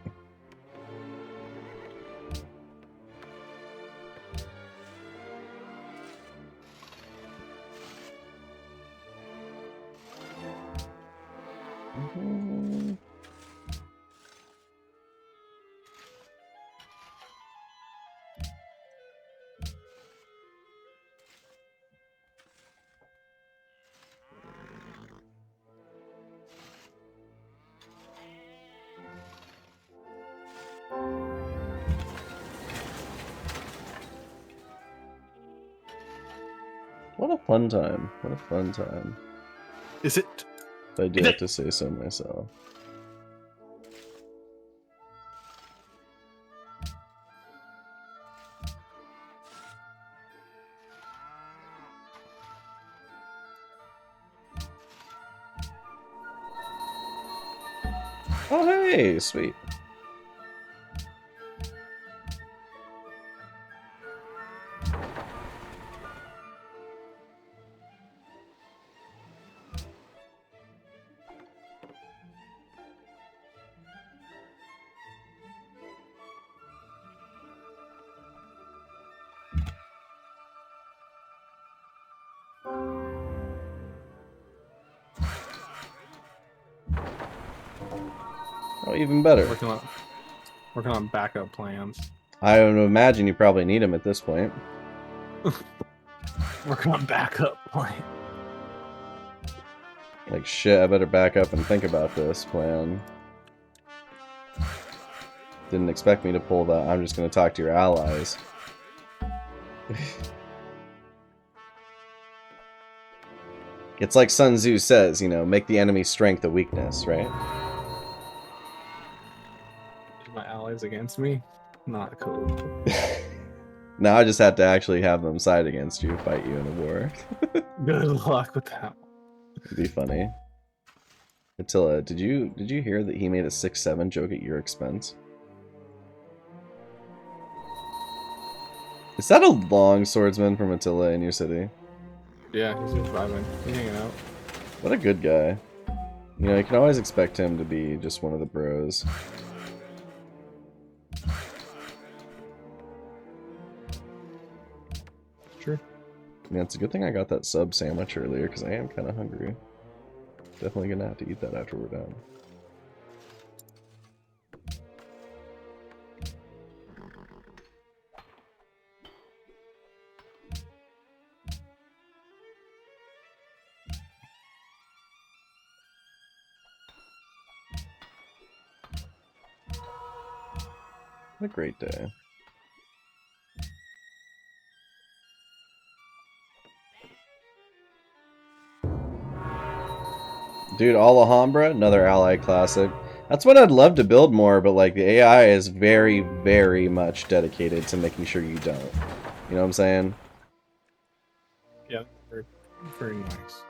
What a fun time. What a fun time. Is it? If I do have to say so myself. Oh, hey, sweet. Oh, even better. Working on backup plans. I would imagine you probably need them at this point. Working on backup plan. Like, shit, I better back up and think about this plan. Didn't expect me to pull that. I'm just gonna talk to your allies. It's like Sun Tzu says, you know, make the enemy's strength a weakness, right? My allies against me? Not cool. Now I just have to actually have them side against you, fight you in a war. Good luck with that. It'd be funny. Attila, did you hear that he made a 6-7 joke at your expense? Is that a long swordsman from Attila in your city? Yeah, he's just vibing. He's hanging out. What a good guy. You know, you can always expect him to be just one of the bros. Sure. Yeah, it's a good thing I got that sub sandwich earlier, because I am kind of hungry. Definitely gonna have to eat that after we're done. What a great day. Dude, Alhambra, another ally classic. That's what I'd love to build more, but like the AI is very, very much dedicated to making sure you don't. You know what I'm saying? Yeah, very, very nice.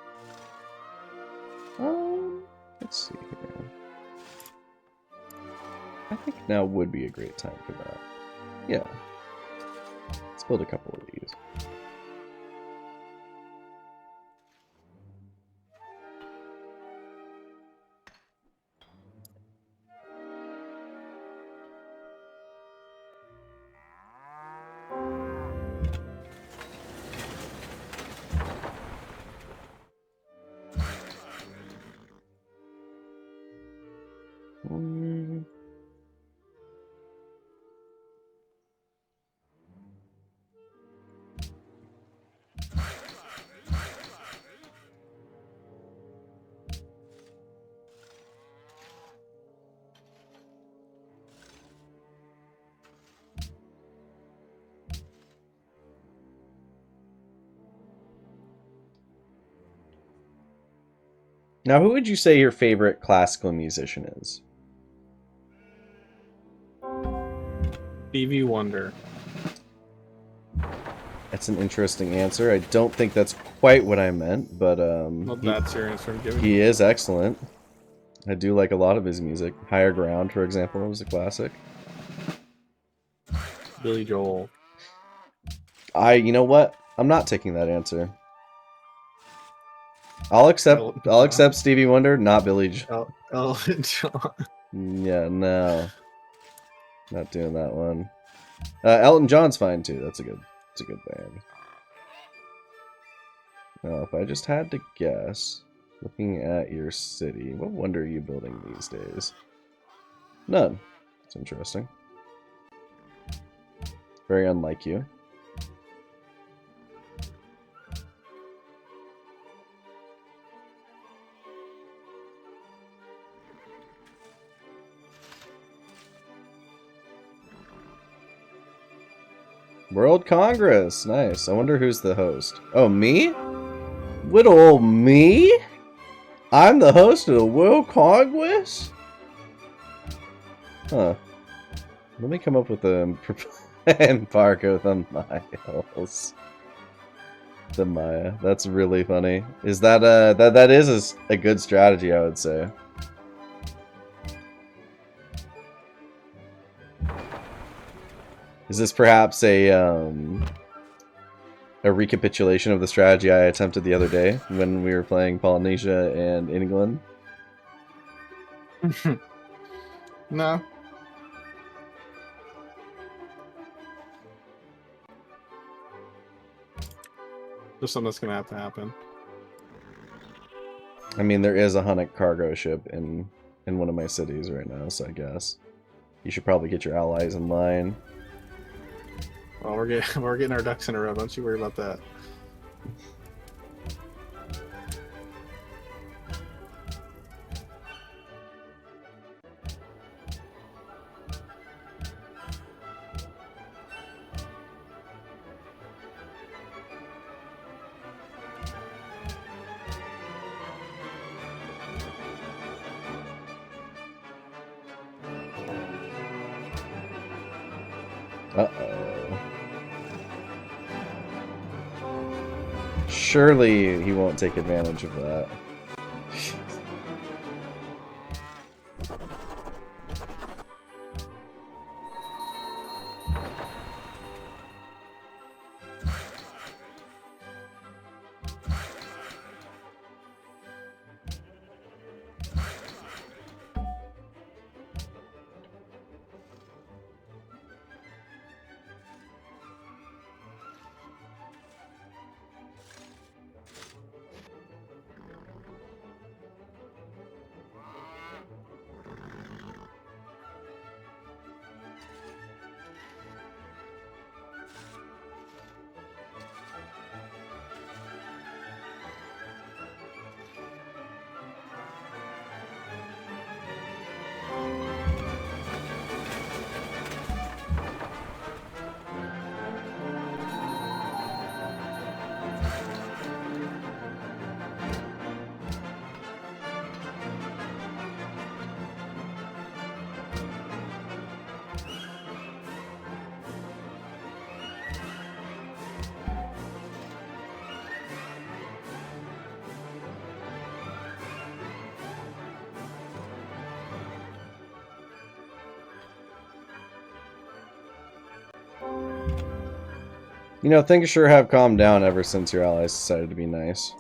Let's see here. I think now would be a great time for that. Yeah. Let's build a couple of these. Now, who would you say your favorite classical musician is? Stevie Wonder. That's an interesting answer. I don't think that's quite what I meant, but Not that serious from giving. he is excellent. I do like a lot of his music. Higher Ground, for example, was a classic. Billy Joel. You know what? I'm not taking that answer. I'll accept Stevie Wonder, not Billy Joel. Elton John. Yeah, no. Not doing that one. Elton John's fine too. It's a good band. Now, if I just had to guess, looking at your city, what wonder are you building these days? None. That's interesting. Very unlike you. World Congress. Nice. I wonder who's the host. Oh, me? Little old me? I'm the host of the World Congress? Huh. Let me come up with a embargo the miles. The Maya. That's really funny. Is that that is a good strategy, I would say. Is this perhaps a recapitulation of the strategy I attempted the other day when we were playing Polynesia and England? No. There's something that's gonna have to happen. I mean, there is a Hunnic cargo ship in one of my cities right now, so I guess you should probably get your allies in line. Well, we're getting our ducks in a row. Don't you worry about that. Uh-oh. Surely he won't take advantage of that. You know, things sure have calmed down ever since your allies decided to be nice.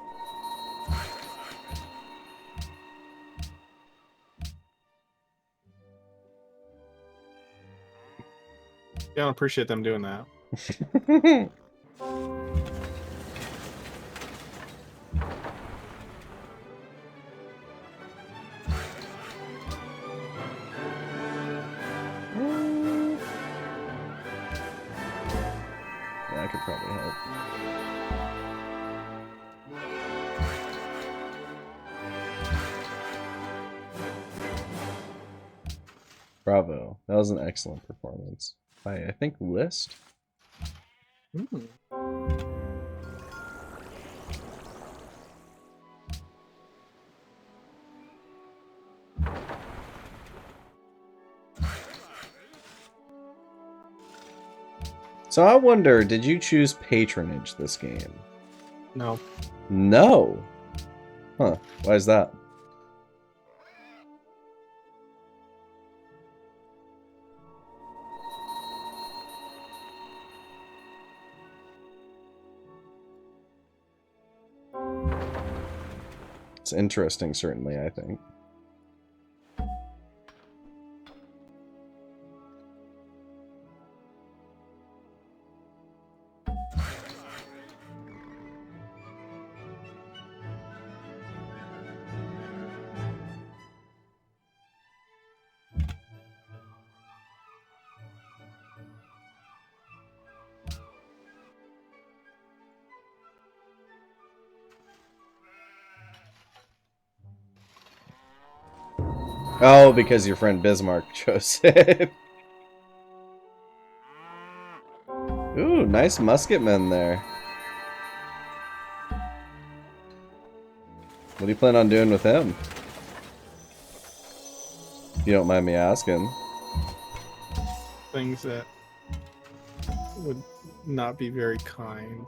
Yeah, I don't appreciate them doing that. Yeah, I could probably help. Bravo. That was an excellent performance. By, I think, List? Hmm. So I wonder, did you choose patronage this game? No. No! Huh. Why is that? It's interesting, certainly, I think. Oh, because your friend Bismarck chose it. Ooh, nice musketmen there. What do you plan on doing with him? If you don't mind me asking. Things that would not be very kind.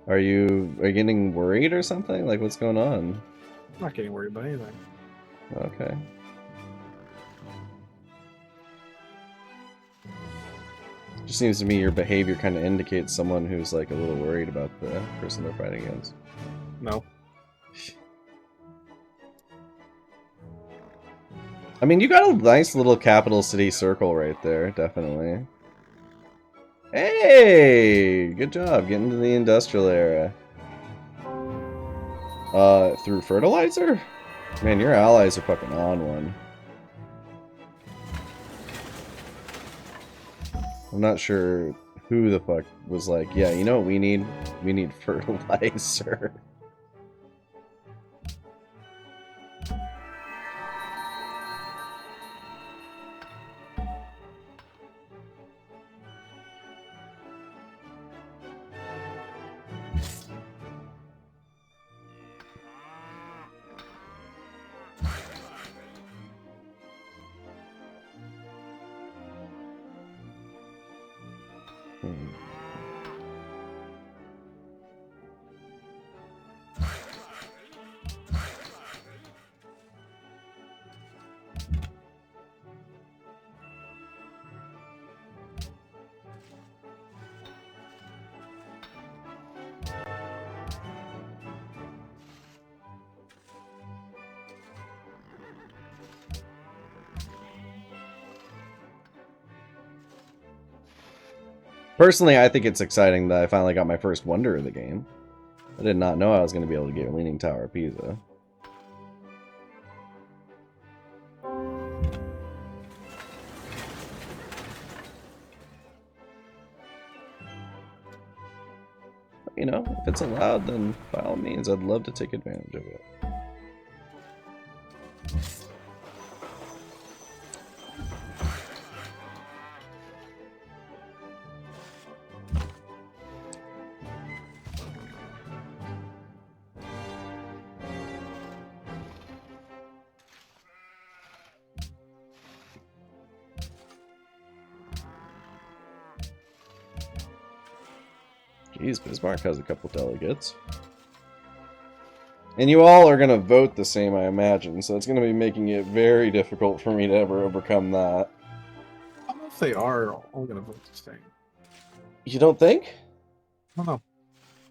Are you getting worried or something? Like, what's going on? I'm not getting worried about anything. Okay. Just seems to me your behavior kind of indicates someone who's like a little worried about the person they're fighting against. No. I mean, you got a nice little capital city circle right there, definitely. Hey! Good job getting to the industrial era. Through fertilizer? Man, your allies are fucking on one. I'm not sure who the fuck was like, yeah, you know what we need? We need fertilizer. Hmm. Personally, I think it's exciting that I finally got my first wonder of the game. I did not know I was going to be able to get Leaning Tower of Pisa. You know, if it's allowed, then by all means, I'd love to take advantage of it. Jeez, Bismarck has a couple delegates. And you all are going to vote the same, I imagine, so it's going to be making it very difficult for me to ever overcome that. I don't know if they are all going to vote the same. You don't think? I don't know.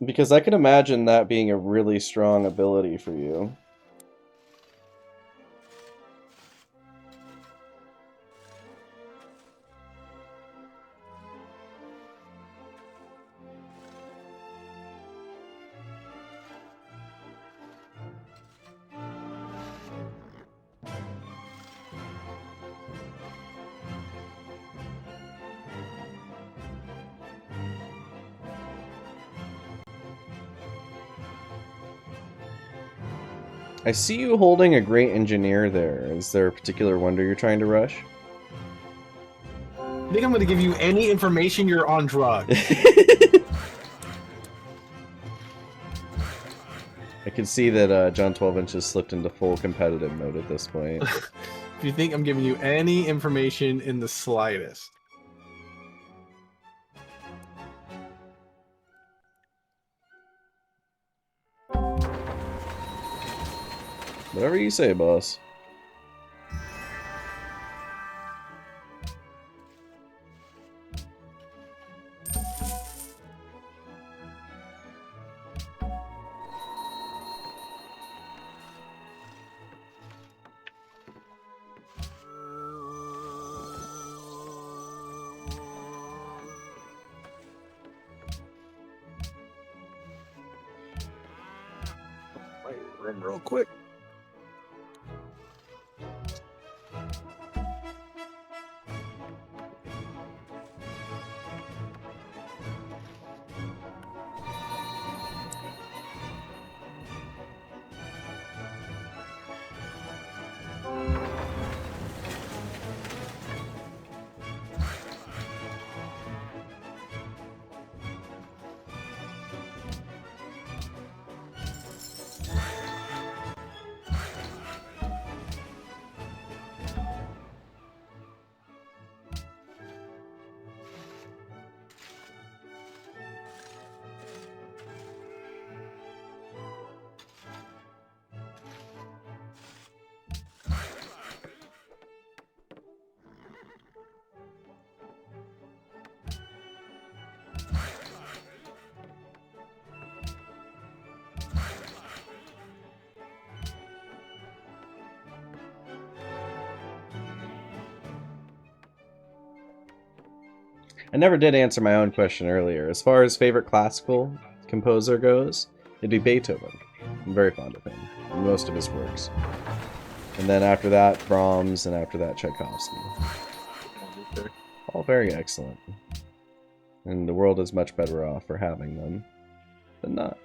Because I can imagine that being a really strong ability for you. I see you holding a great engineer there. Is there a particular wonder you're trying to rush? I think I'm going to give you any information you're on drugs. I can see that John 12-inch has slipped into full competitive mode at this point. If you think I'm giving you any information in the slightest. Whatever you say, boss. Wait, run real quick. I never did answer my own question earlier. As far as favorite classical composer goes, it'd be Beethoven. I'm very fond of him, and most of his works. And then after that, Brahms, and after that, Tchaikovsky. All very excellent. And the world is much better off for having them than not.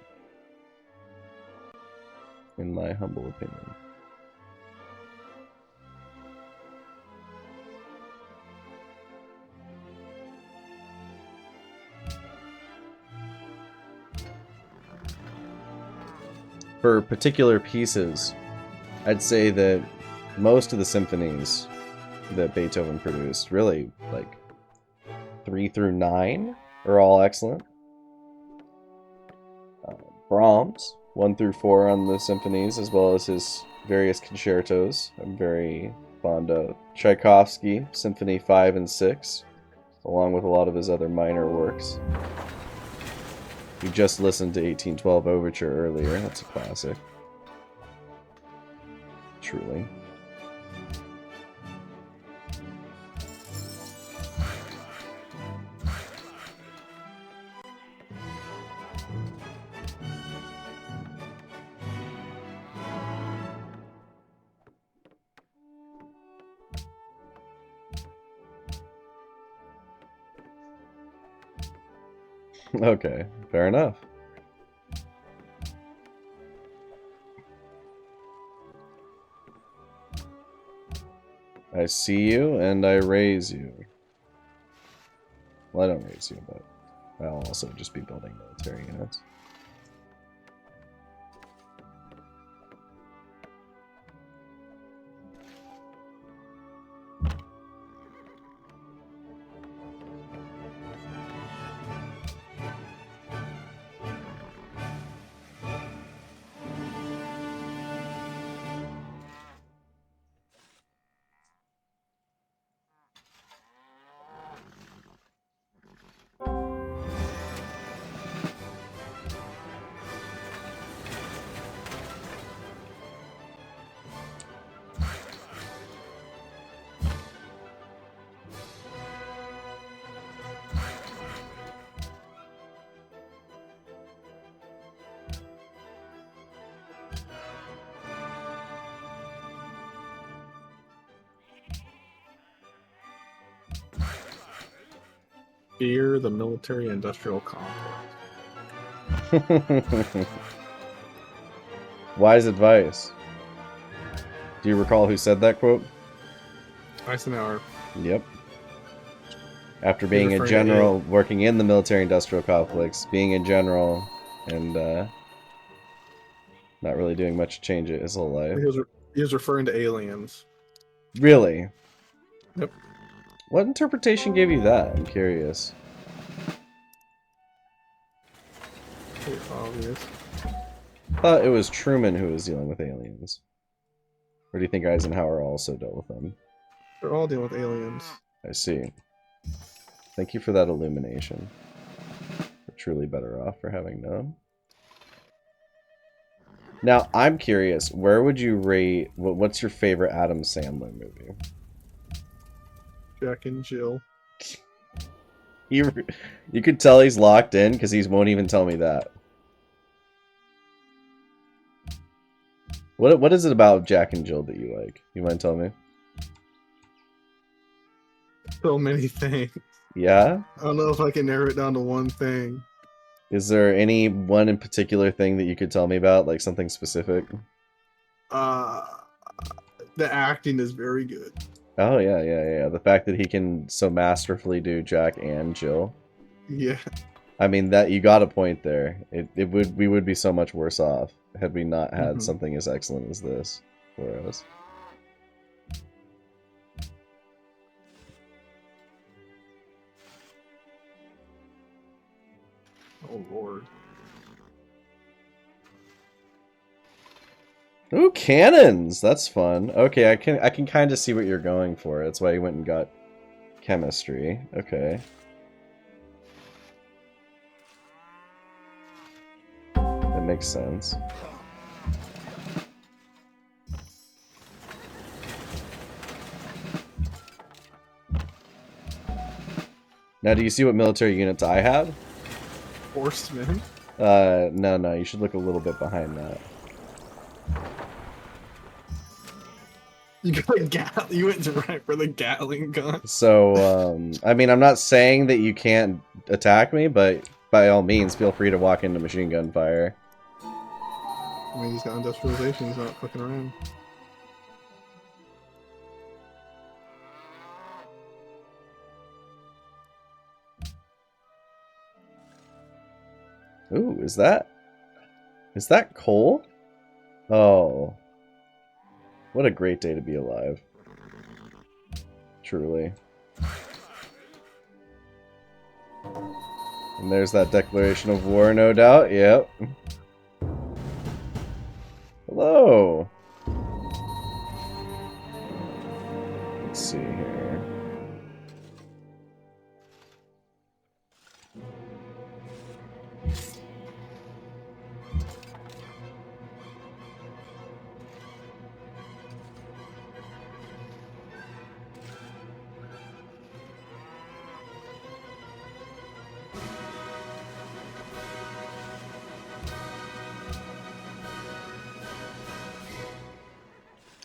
In my humble opinion. For particular pieces, I'd say that most of the symphonies that Beethoven produced, really, like 3 through 9, are all excellent. Brahms, 1 through 4 on the symphonies, as well as his various concertos, I'm very fond of. Tchaikovsky, Symphony 5 and 6, along with a lot of his other minor works. You just listened to 1812 Overture earlier. That's a classic. Truly. Okay, fair enough. I see you and I raise you. Well, I don't raise you, but I'll also just be building military units. Fear the military-industrial complex. Wise advice. Do you recall who said that quote? Eisenhower. Yep. After being a referring to general, working in the military-industrial complex, being a general, and not really doing much to change it his whole life. He was referring to aliens. Really? Yep. What interpretation gave you that? I'm curious. Pretty obvious. I thought it was Truman who was dealing with aliens. Or do you think Eisenhower also dealt with them? They're all dealing with aliens. I see. Thank you for that illumination. We're truly better off for having known. Now, I'm curious, where would you rate... What's your favorite Adam Sandler movie? Jack and Jill. You could tell he's locked in because he won't even tell me that. What is it about Jack and Jill that you like? You mind telling me? So many things. Yeah? I don't know if I can narrow it down to one thing. Is there any one in particular thing that you could tell me about? Like something specific? The acting is very good. Oh, yeah. The fact that he can so masterfully do Jack and Jill. Yeah. I mean, that you got a point there. We would be so much worse off had we not had something as excellent as this for us. Oh Lord. Ooh, cannons! That's fun. Okay, I can kind of see what you're going for. That's why you went and got chemistry. Okay. That makes sense. Now, do you see what military units I have? Horseman. No, you should look a little bit behind that. You got you went right for the Gatling gun. So, I mean, I'm not saying that you can't attack me, but by all means, feel free to walk into machine gun fire. I mean, he's got industrialization. He's not fucking around. Ooh, is that coal? Oh. What a great day to be alive. Truly. And there's that declaration of war, no doubt. Yep. Hello. Let's see here.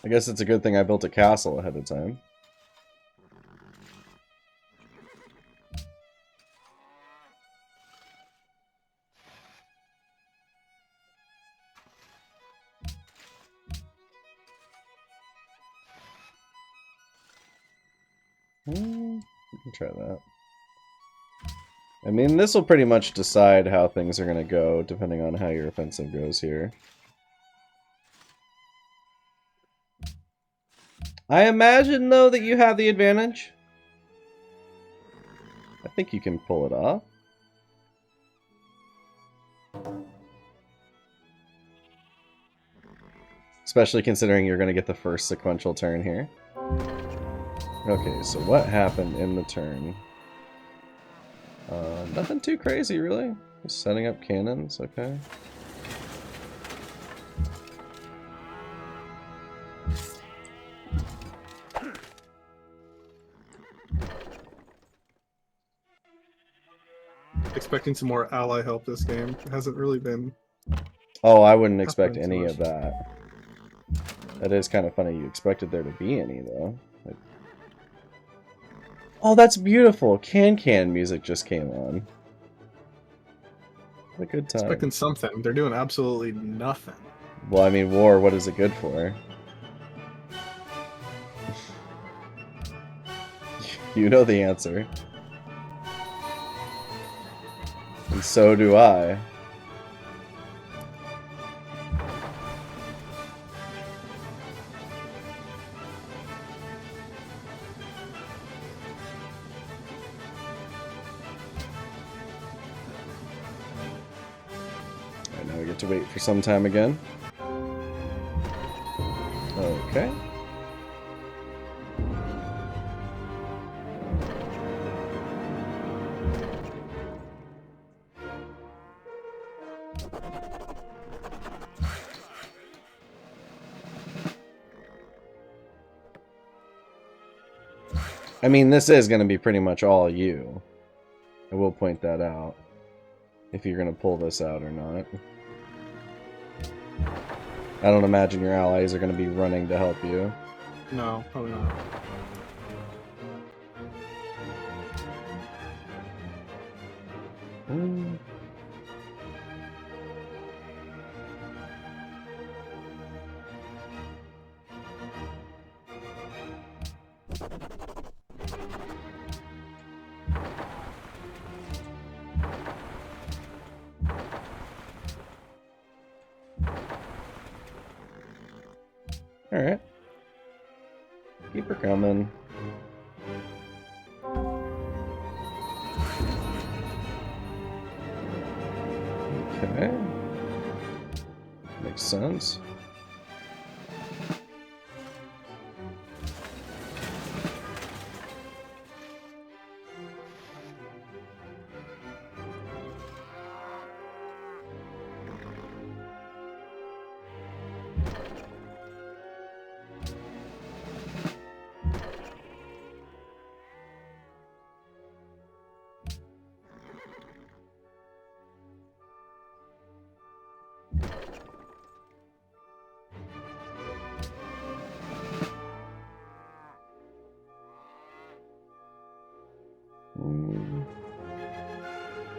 I guess it's a good thing I built a castle ahead of time. We can try that. I mean, this will pretty much decide how things are going to go, depending on how your offensive goes here. I imagine, though, that you have the advantage. I think you can pull it off. Especially considering you're going to get the first sequential turn here. Okay, so what happened in the turn? Nothing too crazy, really. Just setting up cannons, okay. Expecting some more ally help this game. It hasn't really been. Oh, I wouldn't expect happening any so of much. that. That is kind of funny. You expected there to be any, though. Like, Oh, that's beautiful. Can music just came on. What a good time. Expecting something. They're doing absolutely nothing. Well, I mean, war, what is it good for? You know the answer. And so do I. Alright, now we get to wait for some time again. Okay. I mean, this is going to be pretty much all you. I will point that out. If you're going to pull this out or not. I don't imagine your allies are going to be running to help you. No, probably not. Mm. Alright. Keep her coming. Okay. Makes sense.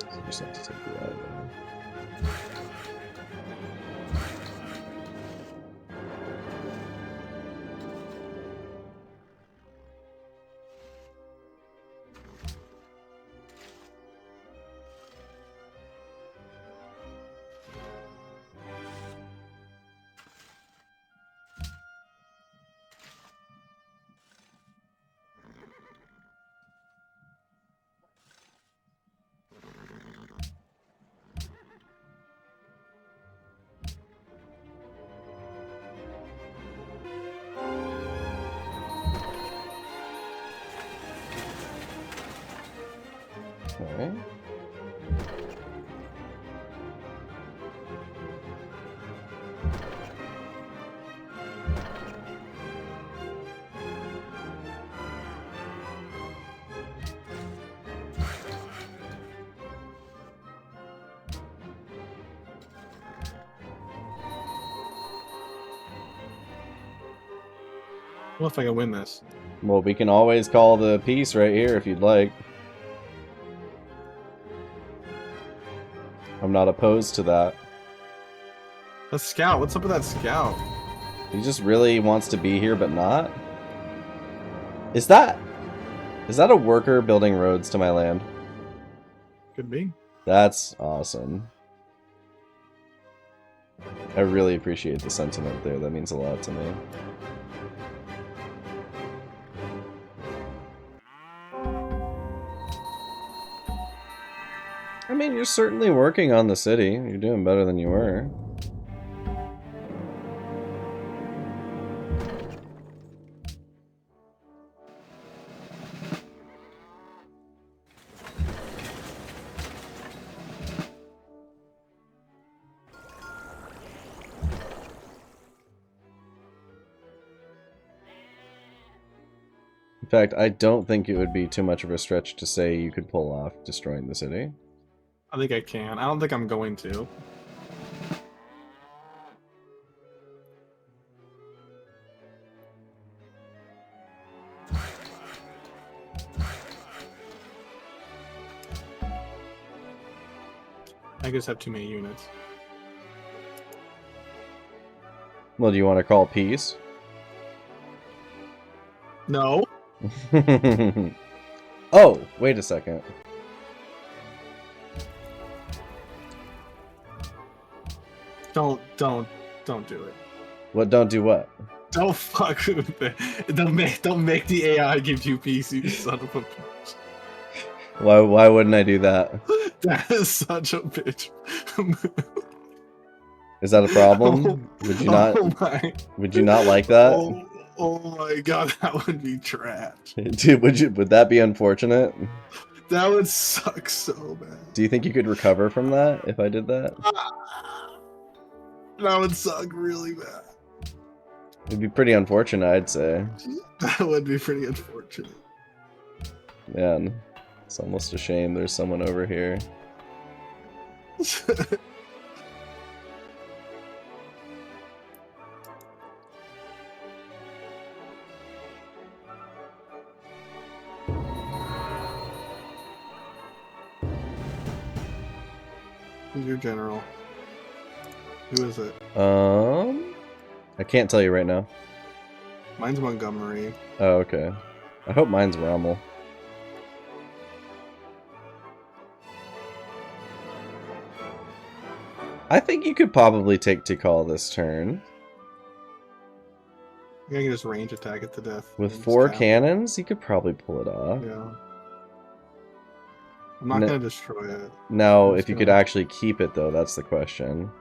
So just have to take you out there. Okay. I don't know if I can win this. Well, we can always call the peace right here if you'd like. I'm not opposed to that. The scout. What's up with that scout? He just really wants to be here, but not? Is that a worker building roads to my land? Could be. That's awesome. I really appreciate the sentiment there. That means a lot to me. I mean, you're certainly working on the city. You're doing better than you were. In fact, I don't think it would be too much of a stretch to say you could pull off destroying the city. I think I can. I don't think I'm going to. I just have too many units. Well, do you want to call peace? No. Oh, wait a second. Don't do it. What? Don't do what? Don't fuck with it. Don't make the AI give you peace, you son of a bitch. Why wouldn't I do that? That is such a bitch. Is that a problem? Would you not? Oh my. Would you not like that? Oh my god, that would be trash. Dude, would that be unfortunate? That would suck so bad. Do you think you could recover from that if I did that? That would suck really bad. It'd be pretty unfortunate, I'd say. That would be pretty unfortunate. Man, it's almost a shame there's someone over here. Who's your general? Who is it? I can't tell you right now. Mine's Montgomery. Oh, okay. I hope mine's Rommel. I think you could probably take Tikal this turn. I can just range attack it to death. With and 4 just tap. cannons, you could probably pull it off. Yeah. I'm not No- gonna destroy it. Now, I'm if just you could gonna- actually keep it, though, that's the question.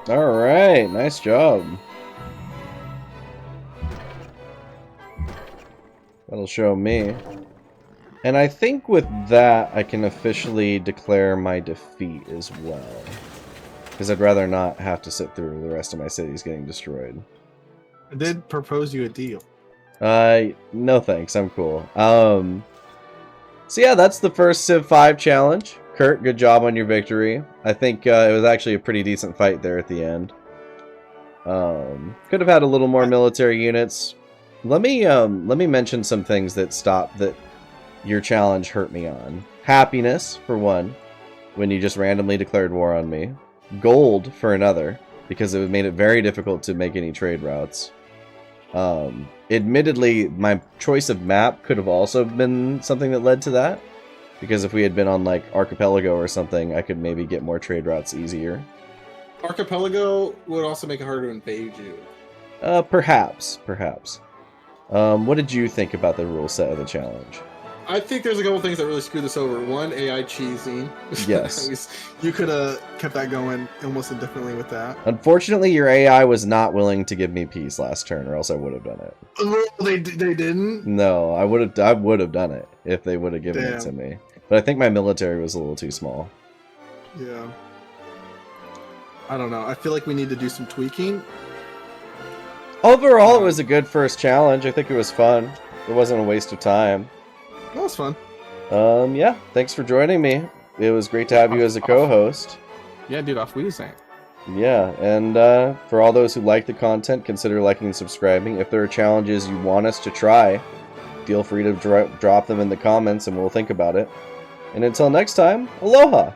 Alright, nice job. That'll show me. And I think with that, I can officially declare my defeat as well. Because I'd rather not have to sit through the rest of my cities getting destroyed. I did propose you a deal. No thanks, I'm cool. So yeah, that's the first Civ 5 challenge. Kurt, good job on your victory. I think it was actually a pretty decent fight there at the end. Could have had a little more military units. Let me mention some things that your challenge hurt me on. Happiness, for one, when you just randomly declared war on me. Gold, for another, because it made it very difficult to make any trade routes. Admittedly, my choice of map could have also been something that led to that. Because if we had been on, like, Archipelago or something, I could maybe get more trade routes easier. Archipelago would also make it harder to invade you. Perhaps. What did you think about the rule set of the challenge? I think there's a couple things that really screwed this over. One, AI cheesing. Yes. You could have kept that going almost indefinitely with that. Unfortunately, your AI was not willing to give me peace last turn, or else I would have done it. Oh, they didn't? No, I would have done it if they would have given it to me. But I think my military was a little too small. Yeah. I don't know. I feel like we need to do some tweaking. Overall, it was a good first challenge. I think it was fun. It wasn't a waste of time. That was fun. Yeah, thanks for joining me. It was great to have you as a co-host. Yeah, dude, off Weezing. Yeah, and for all those who like the content, consider liking and subscribing. If there are challenges you want us to try, feel free to drop them in the comments and we'll think about it. And until next time, aloha!